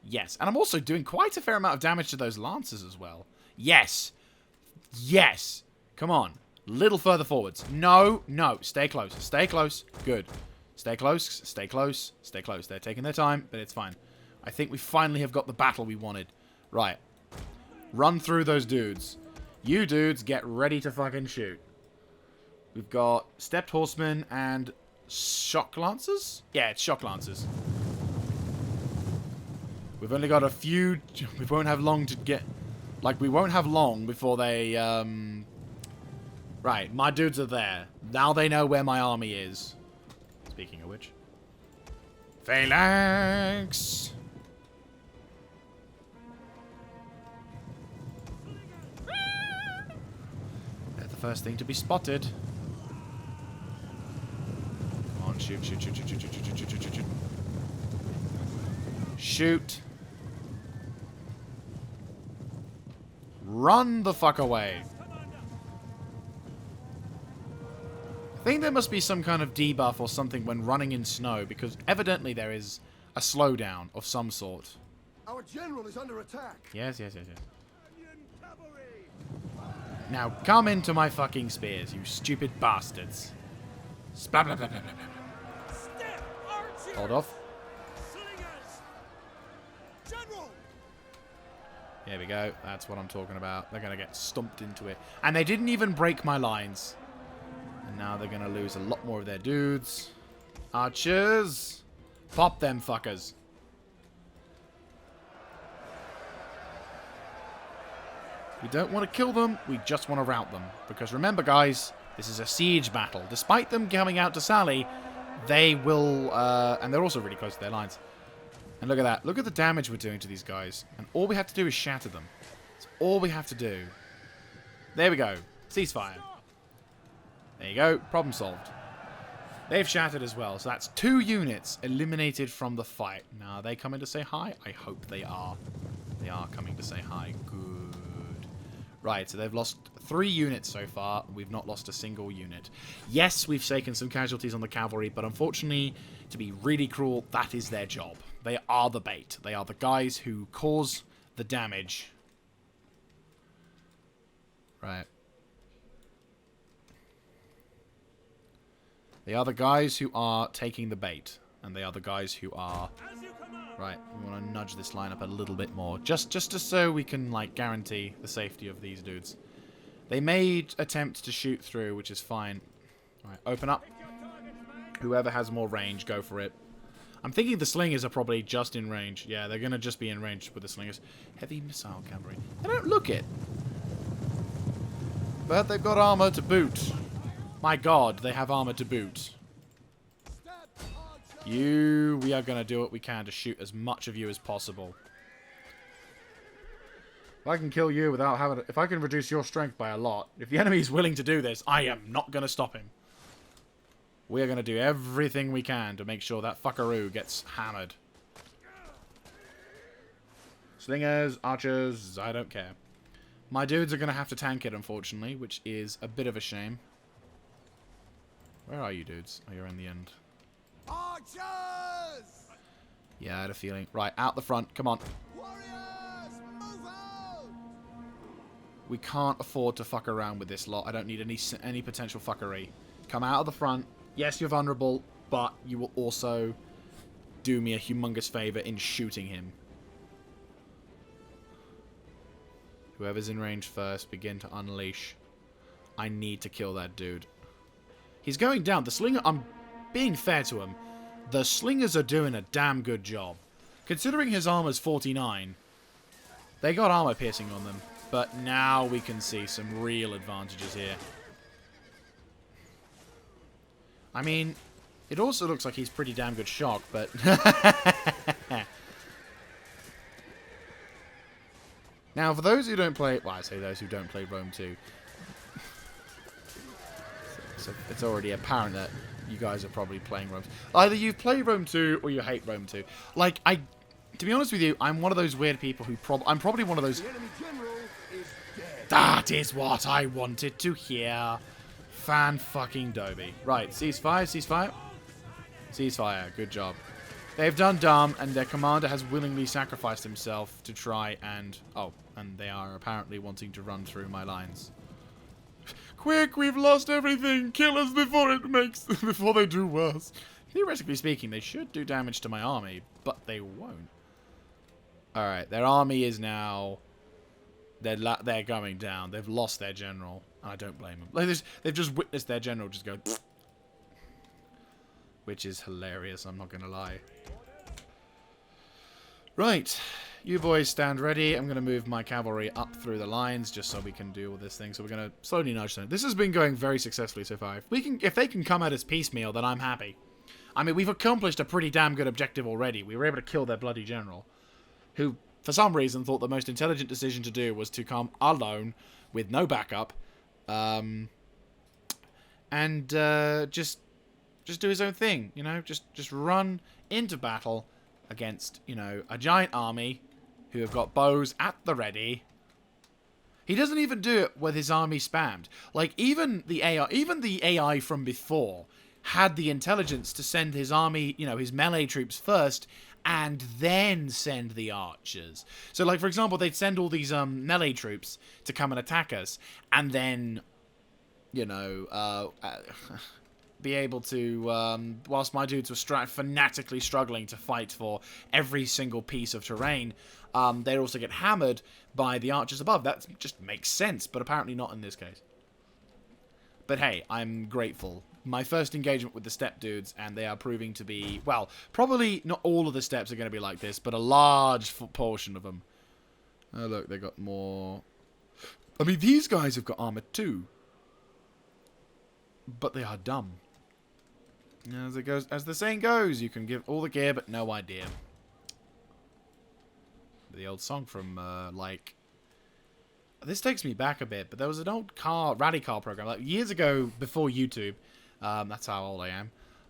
Yes. And I'm also doing quite a fair amount of damage to those lancers as well. Yes. Yes. Come on. Little further forwards. No. No. Stay close. Stay close. Good. Stay close. Stay close. Stay close. They're taking their time, but it's fine. I think we finally have got the battle we wanted. Right. Run through those dudes. You dudes get ready to fucking shoot. We've got stepped horsemen and shock lancers? Yeah, it's shock lancers. We've only got a few... We won't have long to get... Like, we won't have long before they... Right, my dudes are there. Now they know where my army is. Speaking of which. Phalanx! They're the first thing to be spotted. Come on, shoot, shoot, shoot, shoot, shoot, shoot, shoot, shoot, shoot, shoot, shoot. Shoot. Run the fuck away. I think there must be some kind of debuff or something when running in snow, because evidently there is a slowdown of some sort. Our general is under attack. Yes, yes, yes, yes. Now come into my fucking spears, you stupid bastards. Blah, blah, blah, blah, blah, blah. Hold off. There we go. That's what I'm talking about. They're going to get stumped into it. And they didn't even break my lines. And now they're going to lose a lot more of their dudes. Archers. Pop them fuckers. We don't want to kill them. We just want to rout them. Because remember, guys, this is a siege battle. Despite them coming out to sally, they will... and they're also really close to their lines. And look at that. Look at the damage we're doing to these guys. And all we have to do is shatter them. It's all we have to do... There we go. Ceasefire. There you go. Problem solved. They've shattered as well, so that's 2 units eliminated from the fight. Now, are they coming to say hi? I hope they are. They are coming to say hi. Good. Right, so they've lost 3 units so far. We've not lost a single unit. Yes, we've taken some casualties on the cavalry, but unfortunately, to be really cruel, that is their job. They are the bait. They are the guys who cause the damage. Right. They are the guys who are taking the bait. And they are the guys who are... Right, we want to nudge this line up a little bit more. Just so we can, like, guarantee the safety of these dudes. They made attempts to shoot through, which is fine. Alright, open up. Whoever has more range, go for it. I'm thinking the slingers are probably just in range. Yeah, they're going to just be in range with the slingers. Heavy missile cavalry. They don't look it. But they've got armor to boot. My god, they have armor to boot. We are going to do what we can to shoot as much of you as possible. If I can kill you without having... If I can reduce your strength by a lot, if the enemy is willing to do this, I am not going to stop him. We are going to do everything we can to make sure that fuckaroo gets hammered. Slingers, archers, I don't care. My dudes are going to have to tank it, unfortunately, which is a bit of a shame. Where are you, dudes? Oh, you're in the end. Archers! Yeah, I had a feeling. Right, out the front. Come on. Warriors, move out! We can't afford to fuck around with this lot. I don't need any potential fuckery. Come out of the front. Yes, you're vulnerable, but you will also do me a humongous favor in shooting him. Whoever's in range first, begin to unleash. I need to kill that dude. He's going down. The slinger... I'm being fair to him. The slingers are doing a damn good job. Considering his armor's 49, they got armor piercing on them. But now we can see some real advantages here. I mean, it also looks like he's pretty damn good shock, but... Now, for those who don't play... Well, I say those who don't play Rome 2. So it's already apparent that you guys are probably playing Rome 2. Either you play Rome 2 or you hate Rome 2. Like, to be honest with you, I'm one of those weird people who I'm probably one of those... The enemy general is dead. That is what I wanted to hear. Fan-fucking-doby. Right, ceasefire, ceasefire. Ceasefire, good job. They've done dumb, and their commander has willingly sacrificed himself to try and... Oh, and they are apparently wanting to run through my lines. Quick, we've lost everything! Kill us before they do worse. Theoretically speaking, they should do damage to my army, but they won't. Alright, their army is now... They're going down. They've lost their general. And I don't blame them. Like they've just witnessed their general just go... Which is hilarious, I'm not going to lie. Right. You boys stand ready. I'm going to move my cavalry up through the lines just so we can do all this thing. So we're going to slowly nudge them. This has been going very successfully so far. If they can come at us piecemeal, then I'm happy. I mean, we've accomplished a pretty damn good objective already. We were able to kill their bloody general, who, for some reason, thought the most intelligent decision to do was to come alone with no backup, and just do his own thing, you know? Just run into battle against, you know, a giant army who have got bows at the ready. He doesn't even do it with his army spammed. Like, even the AI from before had the intelligence to send his army, you know, his melee troops first, and then send the archers. So, like, for example, they'd send all these melee troops to come and attack us, and then, you know, be able to, whilst my dudes were fanatically struggling to fight for every single piece of terrain, they'd also get hammered by the archers above. That just makes sense, but apparently not in this case. But hey, I'm grateful. My first engagement with the Steppe dudes, and they are proving to be, well, probably not all of the Steppes are going to be like this, but a large portion of them. Oh, look, they got more... I mean, these guys have got armor too. But they are dumb. As the saying goes, you can give all the gear, but no idea. The old song from, like, this takes me back a bit, but there was an old rally car program, like years ago before YouTube. That's how old I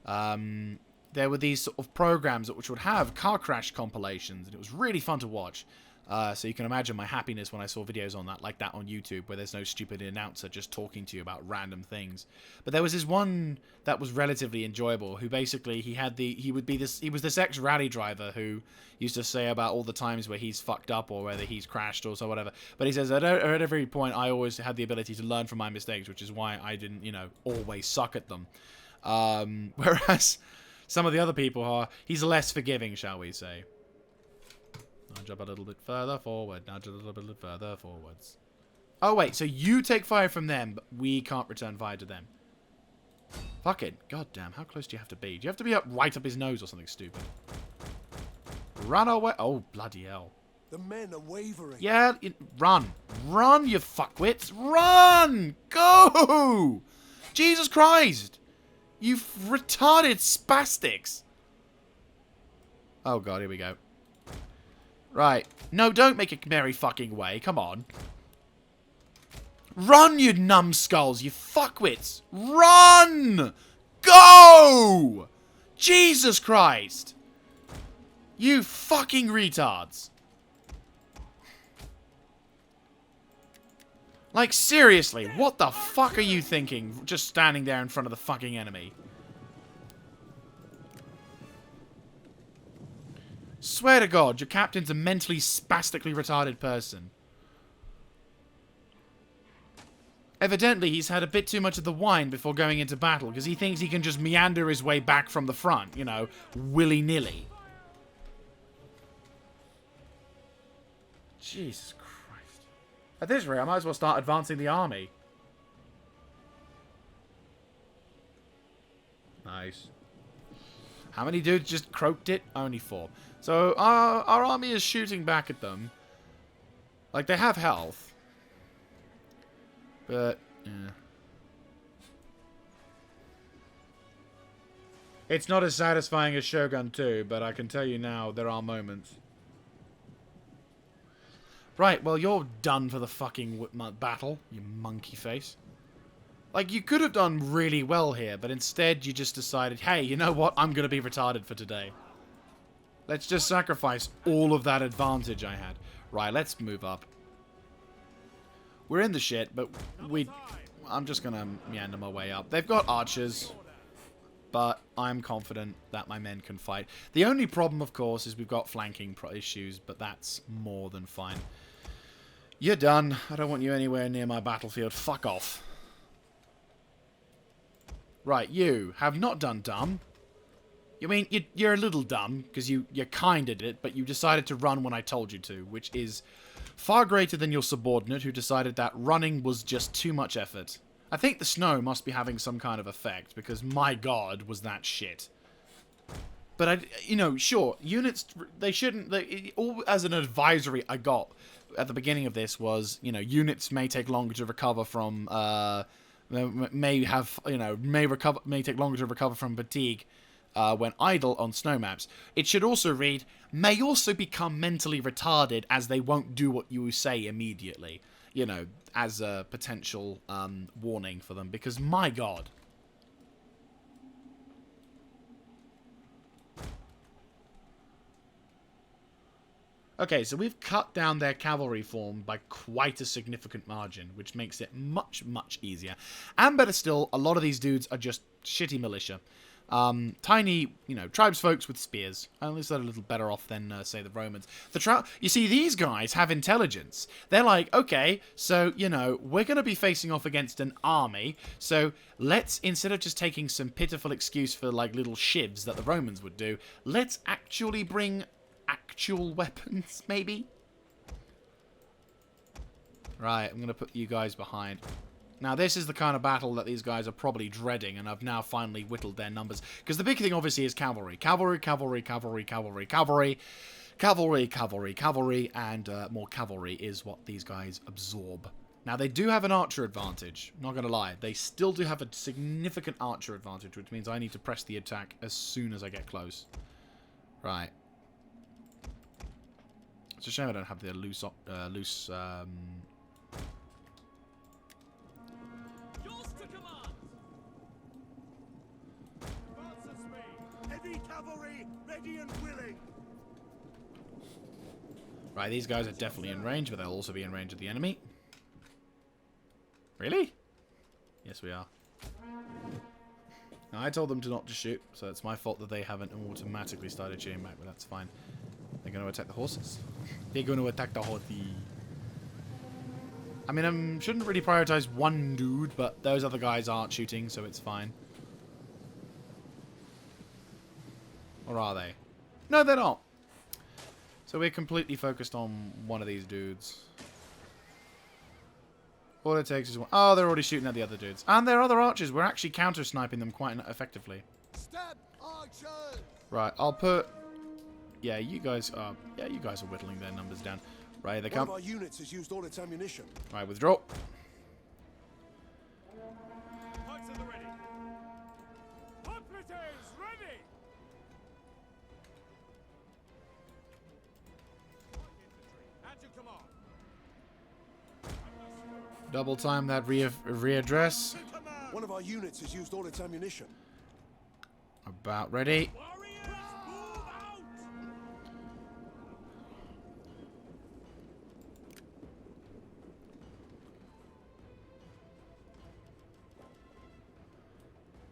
am. There were these sort of programs which would have car crash compilations, and it was really fun to watch. So you can imagine my happiness when I saw videos on that, like that on YouTube, where there's no stupid announcer just talking to you about random things. But there was this one that was relatively enjoyable, who basically he was this ex-rally driver who used to say about all the times where he's fucked up or whether he's crashed or so whatever. But he says at every point I always had the ability to learn from my mistakes, which is why I didn't, always suck at them. Whereas some of the other people he's less forgiving, shall we say. Nudge up a little bit further forward. Nudge a little bit further forwards. Oh, wait. So you take fire from them, but we can't return fire to them. Fuck it. God damn. How close do you have to be? Do you have to be right up his nose or something stupid? Run away. Oh, bloody hell. The men are wavering. Yeah, run. Run, you fuckwits. Run! Go! Jesus Christ! You retarded spastics. Oh, God. Here we go. Right. No, don't make a merry fucking way. Come on. Run, you numbskulls, you fuckwits. Run! Go! Jesus Christ. You fucking retards. Like, seriously, what the fuck are you thinking just standing there in front of the fucking enemy? Swear to God, your captain's a mentally spastically retarded person. Evidently, he's had a bit too much of the wine before going into battle, because he thinks he can just meander his way back from the front, willy-nilly. Jesus Christ. At this rate, I might as well start advancing the army. Nice. How many dudes just croaked it? Only 4. So, our army is shooting back at them. Like, they have health. But, yeah. It's not as satisfying as Shogun 2, but I can tell you now, there are moments. Right, well, you're done for the fucking battle, you monkey face. Like, you could have done really well here, but instead you just decided, hey, you know what? I'm going to be retarded for today. Let's just sacrifice all of that advantage I had. Right, let's move up. We're in the shit, but I'm just going to meander my way up. They've got archers, but I'm confident that my men can fight. The only problem, of course, is we've got flanking issues, but that's more than fine. You're done. I don't want you anywhere near my battlefield. Fuck off. Right, you have not done dumb. You mean, you're a little dumb, because you kind of did it, but you decided to run when I told you to, which is far greater than your subordinate who decided that running was just too much effort. I think the snow must be having some kind of effect, because my god, was that shit. But, sure, units, they shouldn't, all as an advisory I got at the beginning of this was, units may take longer to recover from, may take longer to recover from fatigue when idle on snow maps. It should also read, may also become mentally retarded as they won't do what you say immediately. As a potential warning for them, because my god. Okay, so we've cut down their cavalry form by quite a significant margin, which makes it much, much easier. And better still, a lot of these dudes are just shitty militia. Tiny, tribes folks with spears. At least they're a little better off than, say, the Romans. You see, these guys have intelligence. They're like, okay, so, we're going to be facing off against an army, so let's, instead of just taking some pitiful excuse for, like, little shivs that the Romans would do, let's actually bring actual weapons, maybe? Right, I'm going to put you guys behind. Now, this is the kind of battle that these guys are probably dreading, and I've now finally whittled their numbers. Because the big thing, obviously, is cavalry. Cavalry, cavalry, cavalry, cavalry, cavalry. Cavalry, cavalry, cavalry, and more cavalry is what these guys absorb. Now, they do have an archer advantage. Not going to lie. They still do have a significant archer advantage, which means I need to press the attack as soon as I get close. Right. It's a shame I don't have the loose Heavy cavalry, ready and willing. Right, these guys are definitely in range, but they'll also be in range of the enemy. Really? Yes, we are. Now, I told them to not to shoot, so it's my fault that they haven't automatically started shooting back, but that's fine. They're going to attack the horses. They're going to attack the horse. I mean, I shouldn't really prioritize one dude, but those other guys aren't shooting, so it's fine. Or are they? No, they're not. So we're completely focused on one of these dudes. All it takes is one. Oh, they're already shooting at the other dudes. And their other archers. We're actually counter-sniping them quite effectively. Step archers. Right, I'll put... Yeah, you guys are whittling their numbers down. Right, they come. One of our units has used all its ammunition. Right, withdraw. Pikes at the ready. Operatives ready. At your command. Double time that readdress. One of our units has used all its ammunition. About ready. Warriors, move out.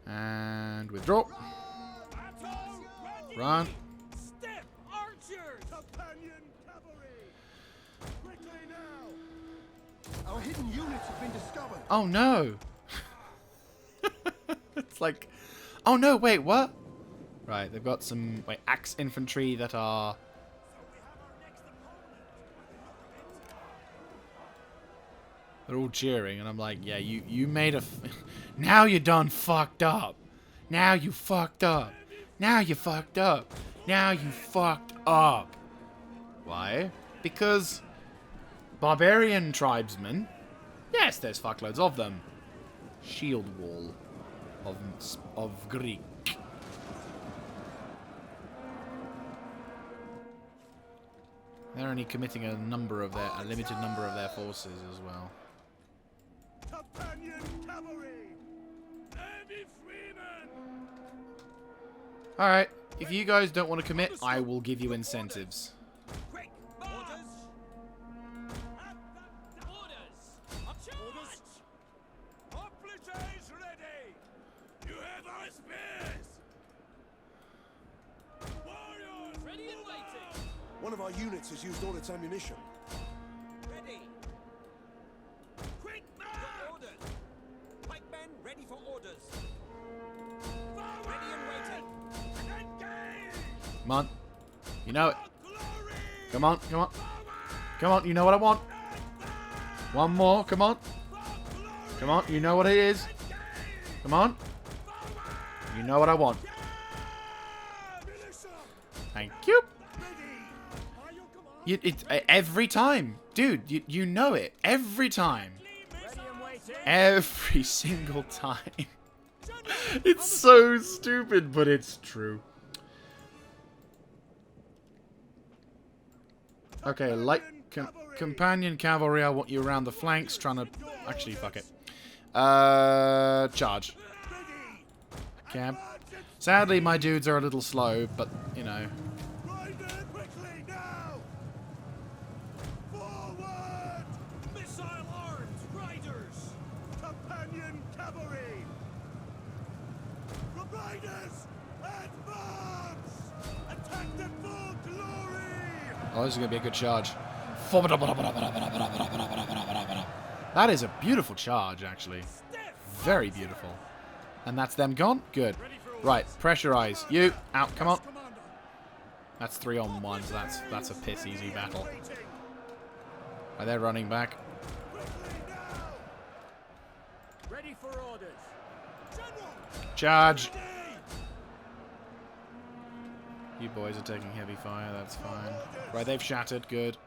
And withdraw. Battle ready. Run. Step archers. Companion cavalry. Quickly now. Our hidden units have been discovered. Oh no. It's like, oh no, wait, what? Right, they've got some axe infantry that are. They're all cheering, and I'm like, yeah, you made a. Now you done fucked up. Now you fucked up. Now you fucked up. Now you fucked up. Why? Because barbarian tribesmen. Yes, there's fuckloads of them. Shield wall of Greek. They're only committing a limited number of their forces as well. Companion cavalry. Heavy freemen. Alright, if you guys don't want to commit, I will give you incentives. Quick. Orders. Orders. Operatives ready. You have our spears. Warriors ready and waiting. One of our units has used all its ammunition. Ready. Quick Your march. orders. Pikemen ready for orders. Ready and waiting. Engage. Come on. You know it. Glory. Come on, come on. Come on, you know what I want. One more, come on. Come on, you know what it is. Come on. You know what I want. Thank you. Every time. Dude, you know it. Every time. Every single time. It's so stupid, but it's true. Okay, companion cavalry, I want you around the flanks, trying to... Actually, fuck it. Charge. Camp. Sadly, my dudes are a little slow, but, you know... Quickly now. Forward. Missile arms, riders. Companion cavalry. The riders, advance. Attack them for glory. Oh, this is going to be a good charge. That is a beautiful charge, actually. Very beautiful. And that's them gone? Good. Right, pressurize. You, out, come on. That's 3-on-1, so that's a piss easy battle. Right, they're running back. Ready for orders. Charge! You boys are taking heavy fire, that's fine. Right, they've shattered, good.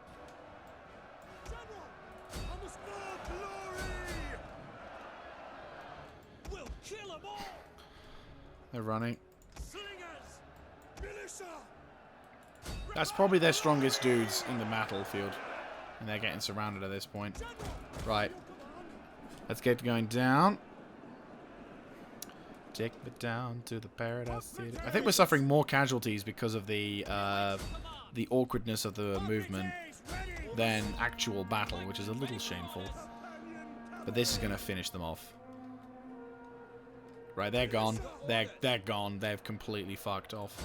We'll kill them all. They're running. Slingers. Militia. That's probably their strongest dudes in the battlefield. And they're getting surrounded at this point. Right. Let's get going down. Take me down to the paradise theater. I think we're suffering more casualties because of the awkwardness of the movement than actual battle, which is a little shameful. But this is going to finish them off. Right, they're gone. They're gone. They've completely fucked off.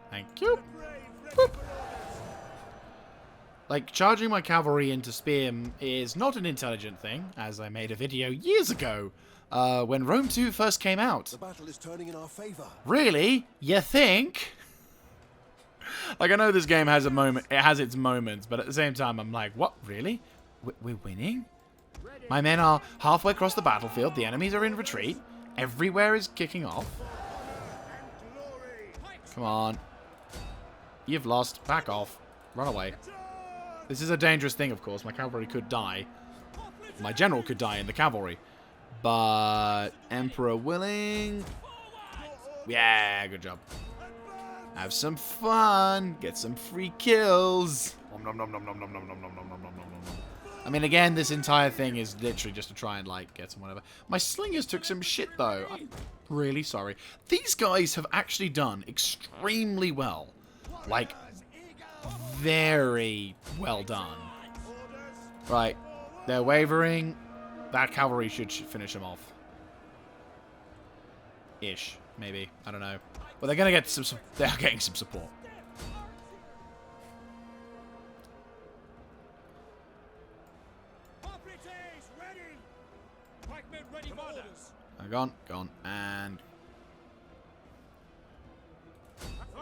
Thank you. Boop. Like, charging my cavalry into spear is not an intelligent thing, as I made a video years ago, when Rome 2 first came out. The battle is turning in our favor. Really? You think? Like, I know this game has it has its moments, but at the same time, I'm like, what? Really? We're winning? My men are halfway across the battlefield. The enemies are in retreat. Everywhere is kicking off. Come on. You've lost. Back off. Run away. This is a dangerous thing, of course. My cavalry could die. My general could die in the cavalry. But Emperor willing. Yeah, good job. Have some fun. Get some free kills. I mean, again, this entire thing is literally just to try and, like, get some whatever. My slingers took some shit, though. I'm really sorry. These guys have actually done extremely well. Like, very well done. Right. They're wavering. That cavalry should finish them off. Ish. Maybe. I don't know. Well, they're going to get some... They're getting some support. Gone, gone, and...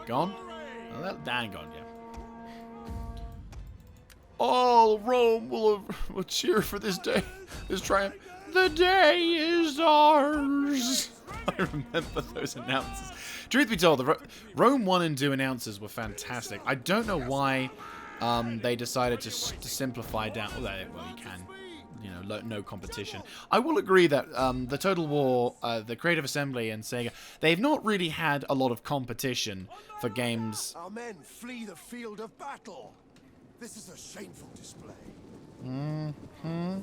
Gone? Oh, that gone, yeah. All Rome will cheer for this day, this triumph. The day is ours. I remember those announcers. Truth be told, the Rome 1 and 2 announcers were fantastic. I don't know why they decided to simplify down... Well, you can. You know, no competition. I will agree that the Total War, the Creative Assembly, and Sega, they've not really had a lot of competition for games. Our men flee the field of battle. This is a shameful display. Mm-hmm.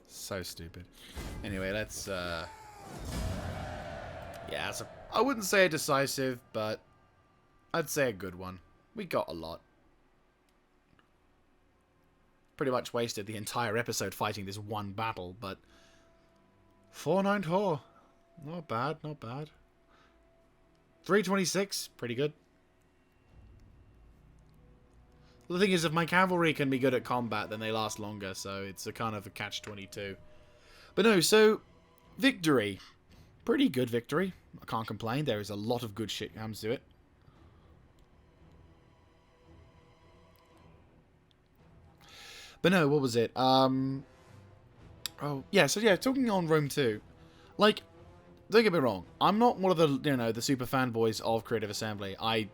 So stupid. Anyway, let's yeah, I wouldn't say a decisive, but I'd say a good one. We got a lot. Pretty much wasted the entire episode fighting this one battle, but 494. Not bad, not bad. 326, pretty good. The thing is, if my cavalry can be good at combat, then they last longer, so it's a kind of a catch-22. But no, so, victory. Pretty good victory. I can't complain. There is a lot of good shit comes to it. But no, what was it? Oh, yeah, so yeah, talking on Rome 2. Like, don't get me wrong. I'm not one of the, you know, the super fanboys of Creative Assembly. I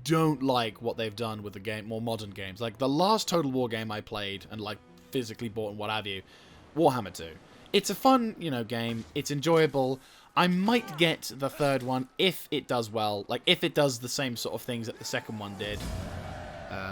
don't like what they've done with the game, more modern games. Like, the last Total War game I played and, like, physically bought and what have you, Warhammer 2. It's a fun, you know, game. It's enjoyable. I might get the third one if it does well. Like, if it does the same sort of things that the second one did.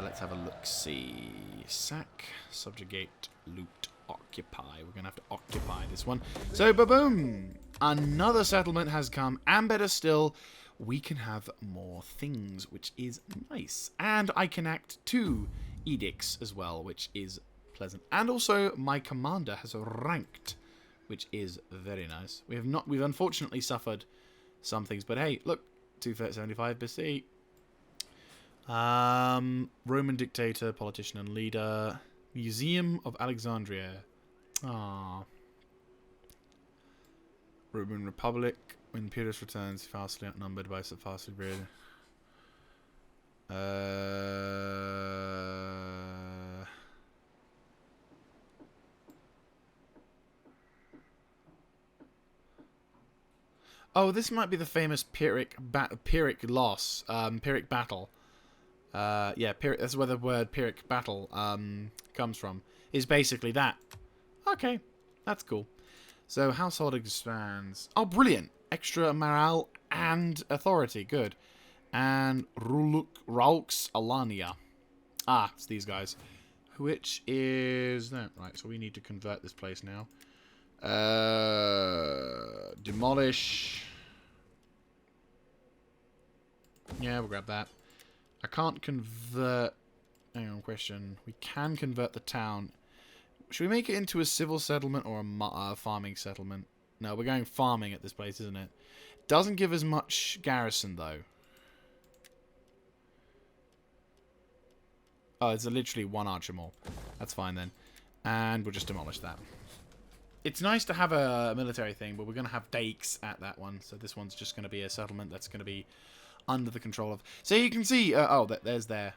Let's have a look-see. Sack, subjugate, loot, occupy. We're going to have to occupy this one. So, ba-boom! Another settlement has come, and better still, we can have more things, which is nice. And I can act 2 edicts as well, which is pleasant. And also, my commander has ranked, which is very nice. We've unfortunately suffered some things, but hey, look, 275 BC. Roman dictator, politician, and leader. Museum of Alexandria. Ah. Roman Republic. When Pyrrhus returns, vastly outnumbered by so vastly greater. Oh, this might be the famous Pyrrhic loss. Pyrrhic battle. Yeah, that's where the word Pyrrhic battle comes from. Is basically that. Okay, that's cool. So household expands. Oh, brilliant! Extra morale and authority. Good. And Raux Alania. Ah, it's these guys. Which is... No, right, so we need to convert this place now. Demolish. Yeah, we'll grab that. I can't convert... Hang on, question. We can convert the town. Should we make it into a civil settlement or a farming settlement? No, we're going farming at this place, isn't it? Doesn't give us much garrison, though. Oh, it's literally one archer more. That's fine, then. And we'll just demolish that. It's nice to have a military thing, but we're going to have dakes at that one. So this one's just going to be a settlement that's going to be under the control of... So you can see... there's the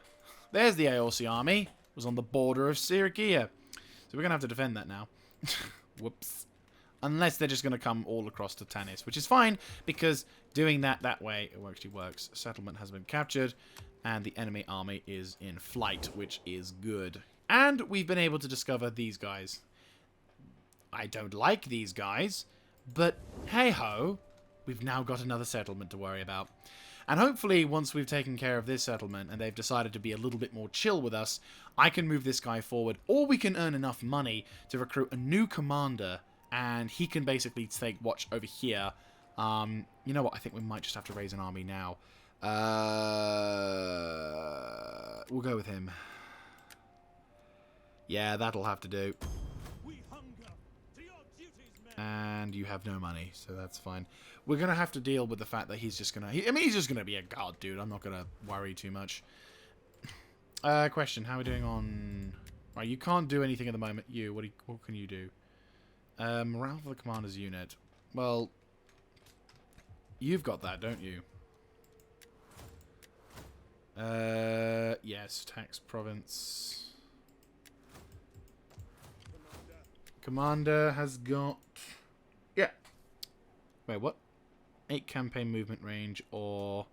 Aorsi army. It was on the border of Syria. So we're going to have to defend that now. Whoops. Unless they're just going to come all across to Tanis, which is fine, because doing that way, it actually works. Settlement has been captured, and the enemy army is in flight, which is good. And we've been able to discover these guys. I don't like these guys, but hey-ho, we've now got another settlement to worry about. And hopefully, once we've taken care of this settlement and they've decided to be a little bit more chill with us, I can move this guy forward, or we can earn enough money to recruit a new commander, and he can basically take watch over here. You know what? I think we might just have to raise an army now. We'll go with him. Yeah, that'll have to do. And you have no money, so that's fine. We're going to have to deal with the fact that he's just going to... he's just going to be a guard, dude. I'm not going to worry too much. Question, how are we doing on... Right, you can't do anything at the moment. What can you do? Morale for the commander's unit. Well, you've got that, don't you? Yes, tax province. Commander has got... Yeah. Wait, what? 8 campaign movement range or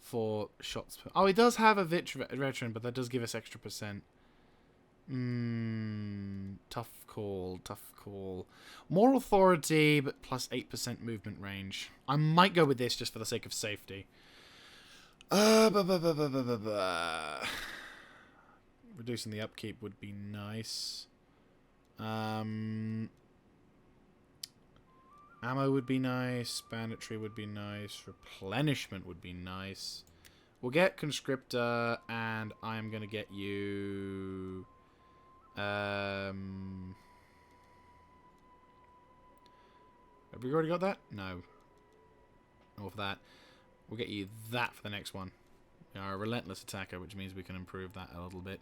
4 shots per... Oh, he does have a veteran, but that does give us extra percent. Tough call, tough call. More authority, but plus 8% movement range. I might go with this just for the sake of safety. Reducing the upkeep would be nice. Ammo would be nice. Banditry would be nice. Replenishment would be nice. We'll get Conscriptor, and I'm going to get you... Have we already got that? No. Or for that. We'll get you that for the next one. A Relentless Attacker, which means we can improve that a little bit.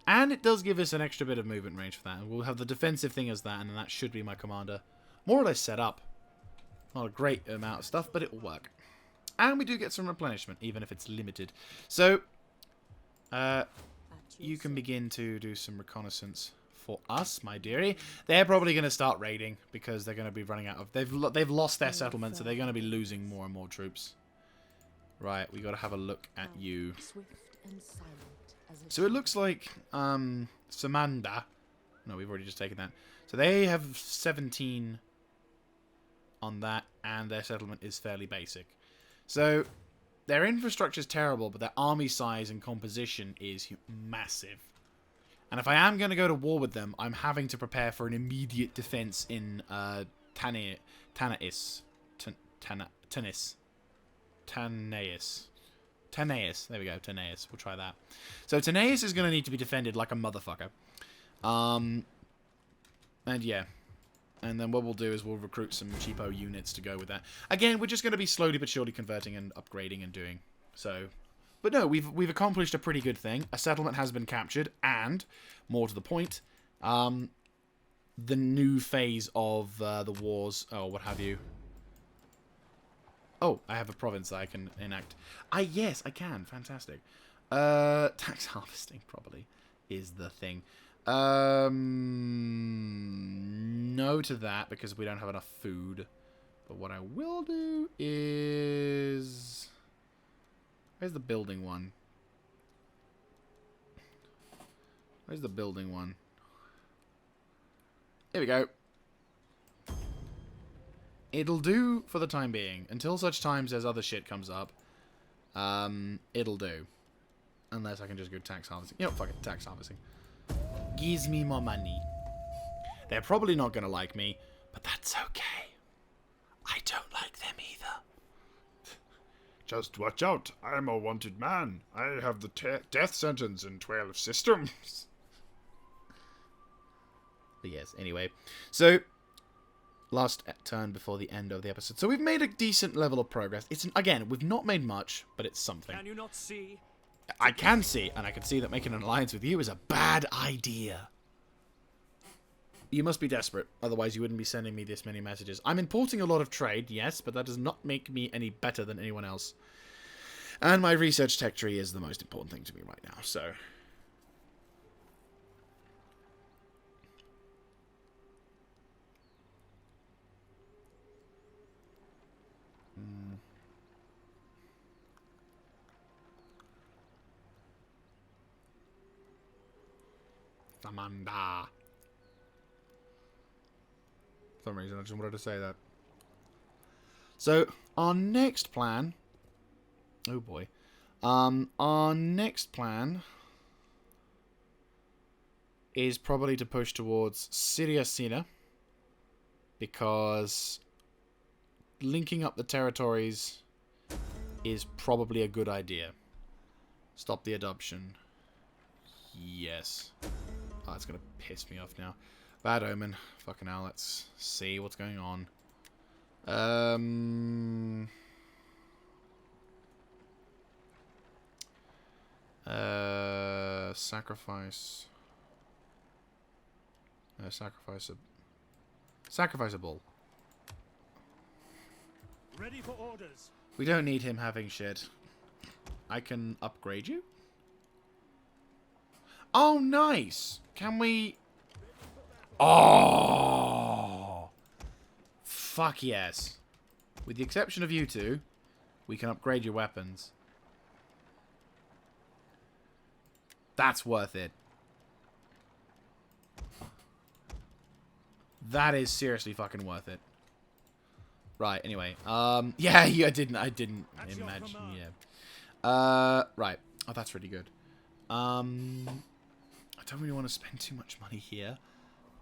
And it does give us an extra bit of movement range for that. And we'll have the defensive thing as that, and then that should be my commander. More or less set up. Not a great amount of stuff, but it will work. And we do get some replenishment, even if it's limited. So, you can begin to do some reconnaissance for us, my dearie. They're probably going to start raiding, because they're going to be running out of... They've lost their settlement, so they're going to be losing more and more troops. Right, we got to have a look at you. So it looks like Samanda. No, we've already just taken that. So they have 17 on that, and their settlement is fairly basic. So their infrastructure is terrible, but their army size and composition is massive. And if I am going to go to war with them, I'm having to prepare for an immediate defense in Tanais. There we go, Tanais. We'll try that. So Tanais is going to need to be defended like a motherfucker. And yeah. And then what we'll do is we'll recruit some cheapo units to go with that. Again, we're just going to be slowly but surely converting and upgrading and doing. So, but no, we've accomplished a pretty good thing. A settlement has been captured, and more to the point, the new phase of the wars, or what have you. Oh, I have a province that I can enact. Yes, I can. Fantastic. Tax harvesting probably is the thing. No to that because we don't have enough food. But what I will do is... Where's the building one? Where's the building one? Here we go. It'll do for the time being. Until such times as other shit comes up. It'll do. Unless I can just go tax harvesting. You know, fuck it, tax harvesting. Gives me more money. They're probably not gonna like me, but that's okay. I don't like them either. Just watch out. I'm a wanted man. I have the death sentence in 12 systems. But yes, anyway. So, last turn before the end of the episode. So we've made a decent level of progress. Again, we've not made much, but it's something. Can you not see? I can see, and I can see that making an alliance with you is a bad idea. You must be desperate, otherwise you wouldn't be sending me this many messages. I'm importing a lot of trade, yes, but that does not make me any better than anyone else. And my research tech tree is the most important thing to me right now, so... Amanda. For some reason, I just wanted to say that. So, our next plan... Oh boy. Our next plan is probably to push towards Syria Sina, because linking up the territories is probably a good idea. Stop the adoption. Yes. Oh, that's gonna piss me off now. Bad omen. Fucking hell, let's see what's going on. Sacrifice. Sacrifice a bull. Ready for orders. We don't need him having shit. I can upgrade you? Oh, nice! Can we... Oh! Fuck yes. With the exception of you two, we can upgrade your weapons. That's worth it. That is seriously fucking worth it. Right, anyway. Yeah, I didn't imagine, yeah. Right. Oh, that's really good. I don't really want to spend too much money here.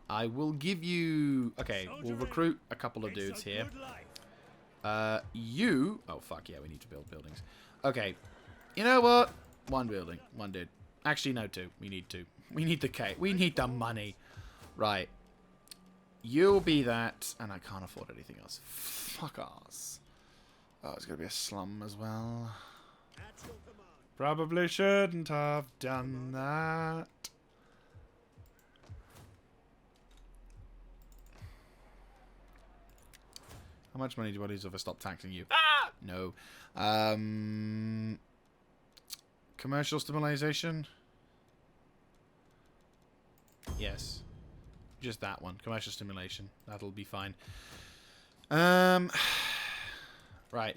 I will give you... Okay, we'll recruit a couple of dudes here. You... Oh, fuck yeah, we need to build buildings. Okay. You know what? One building. One dude. Actually, no, two. We need two. We need the K. We need the money. Right. You'll be that, and I can't afford anything else. Fuck us. Oh, it's going to be a slum as well. Probably shouldn't have done that. How much money do I lose if I stop taxing you? Ah! No. Commercial stimulation? Yes. Just that one. Commercial stimulation. That'll be fine. Right,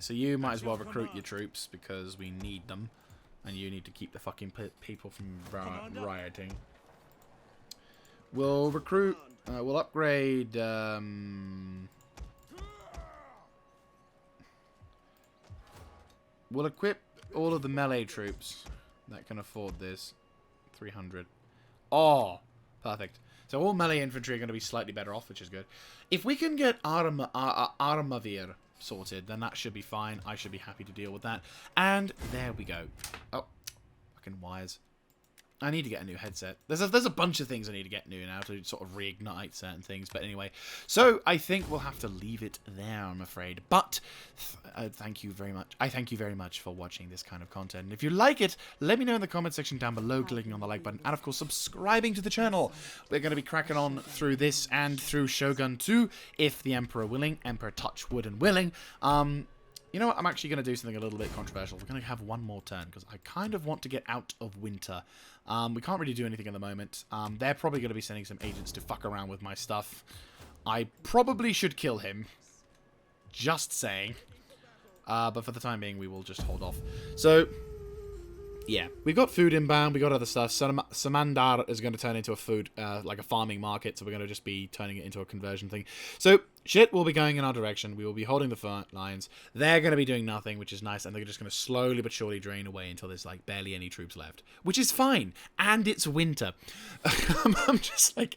so you might as well recruit your troops because we need them. And you need to keep the fucking people from rioting. We'll recruit... we'll upgrade... we'll equip all of the melee troops that can afford this. 300. Oh! Perfect. So all melee infantry are going to be slightly better off, which is good. If we can get Armavir sorted, then that should be fine. I should be happy to deal with that. And there we go. Oh, fucking wires. I need to get a new headset. There's a bunch of things I need to get new now to sort of reignite certain things. But anyway, so I think we'll have to leave it there, I'm afraid. But thank you very much. I thank you very much for watching this kind of content. And if you like it, let me know in the comment section down below, clicking on the like button, and of course subscribing to the channel. We're going to be cracking on through this and through Shogun 2, if the Emperor willing. Emperor touch wood and willing. You know what? I'm actually going to do something a little bit controversial. We're going to have one more turn because I kind of want to get out of winter. We can't really do anything at the moment. They're probably going to be sending some agents to fuck around with my stuff. I probably should kill him. Just saying. But for the time being, we will just hold off. So, yeah, we got food inbound, we got other stuff. Samandar is going to turn into a food, like a farming market, so we're going to just be turning it into a conversion thing. So, shit will be going in our direction. We will be holding the front lines. They're going to be doing nothing, which is nice, and they're just going to slowly but surely drain away until there's, like, barely any troops left. Which is fine, and it's winter. I'm just like...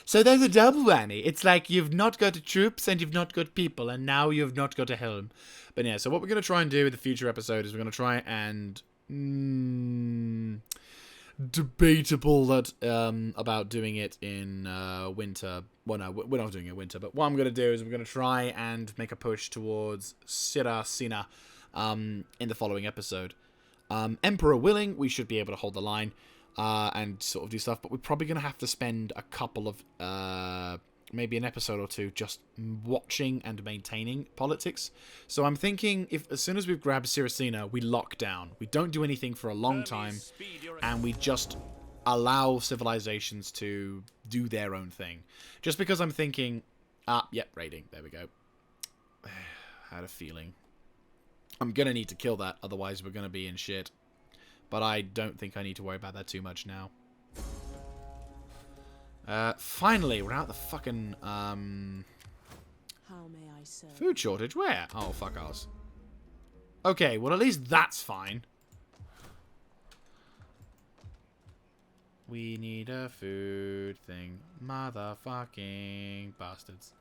So there's a double whammy. It's like you've not got troops and you've not got people, and now you've not got a helm. But yeah, so what we're going to try and do with the future episode is we're going to try and... debatable that about doing it in winter. Well, no, we're not doing it in winter. But what I'm going to do is we're going to try and make a push towards Sirasina in the following episode. Emperor willing, we should be able to hold the line and sort of do stuff. But we're probably going to have to spend a couple of maybe an episode or two just watching and maintaining politics. So I'm thinking if as soon as we've grabbed Sirasina, we lock down. We don't do anything for a long time, and we just allow civilizations to do their own thing. Just because I'm thinking, yep, raiding. There we go. Had a feeling. I'm going to need to kill that, otherwise we're going to be in shit. But I don't think I need to worry about that too much now. Finally, we're out the fucking, How may I serve? food shortage. Where? Oh, fuck us. Okay, well, at least that's fine. We need a food thing. Motherfucking bastards.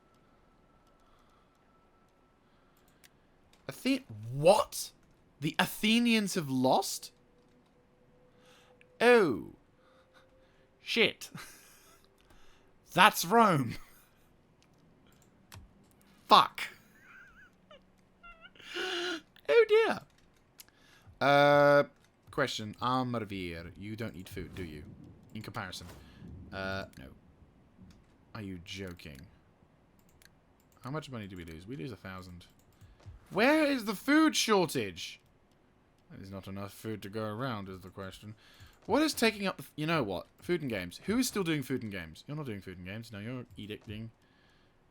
What? The Athenians have lost? Oh. Shit. That's Rome. Fuck. Oh dear. Question. Armorvir. You don't need food, do you? In comparison. No. Are you joking? How much money do we lose? We lose 1,000. Where is the food shortage? There's not enough food to go around is the question. What is taking up the... You know what? Food and games. Who is still doing food and games? You're not doing food and games. No, you're edicting.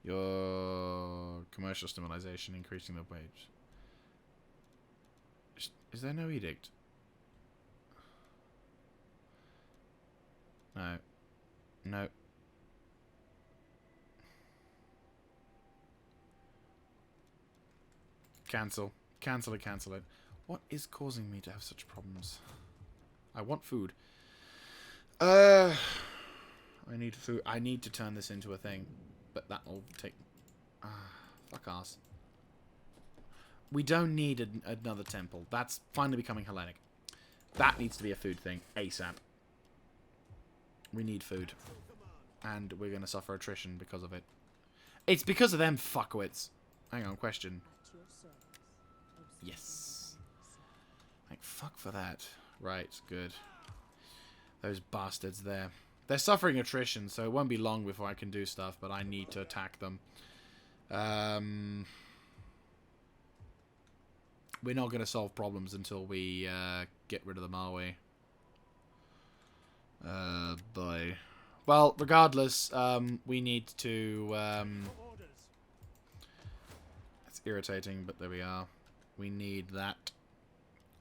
Your commercial stimulation, increasing the wage. Is there no edict? No. No. Cancel. Cancel it, cancel it. What is causing me to have such problems? I want food. I need food. I need to turn this into a thing. But that'll take... fuck ass. We don't need another temple. That's finally becoming Hellenic. That needs to be a food thing. ASAP. We need food. And we're going to suffer attrition because of it. It's because of them fuckwits. Hang on, question. Yes. Thank fuck for that. Right, good. Those bastards there. They're suffering attrition, so it won't be long before I can do stuff, but I need to attack them. We're not going to solve problems until we get rid of them, are we? Boy. Well, regardless, we need to... It's irritating, but there we are. We need that.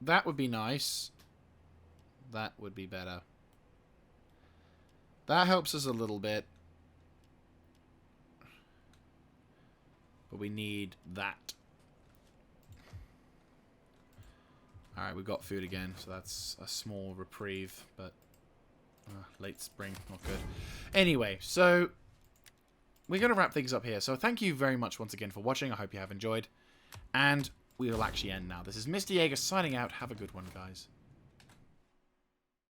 That would be nice. That would be better. That helps us a little bit. But we need that. Alright, we've got food again, so that's a small reprieve, but late spring, not good. Anyway, so we're going to wrap things up here. So thank you very much once again for watching. I hope you have enjoyed. And we will actually end now. This is Mr. Jaeger signing out. Have a good one, guys.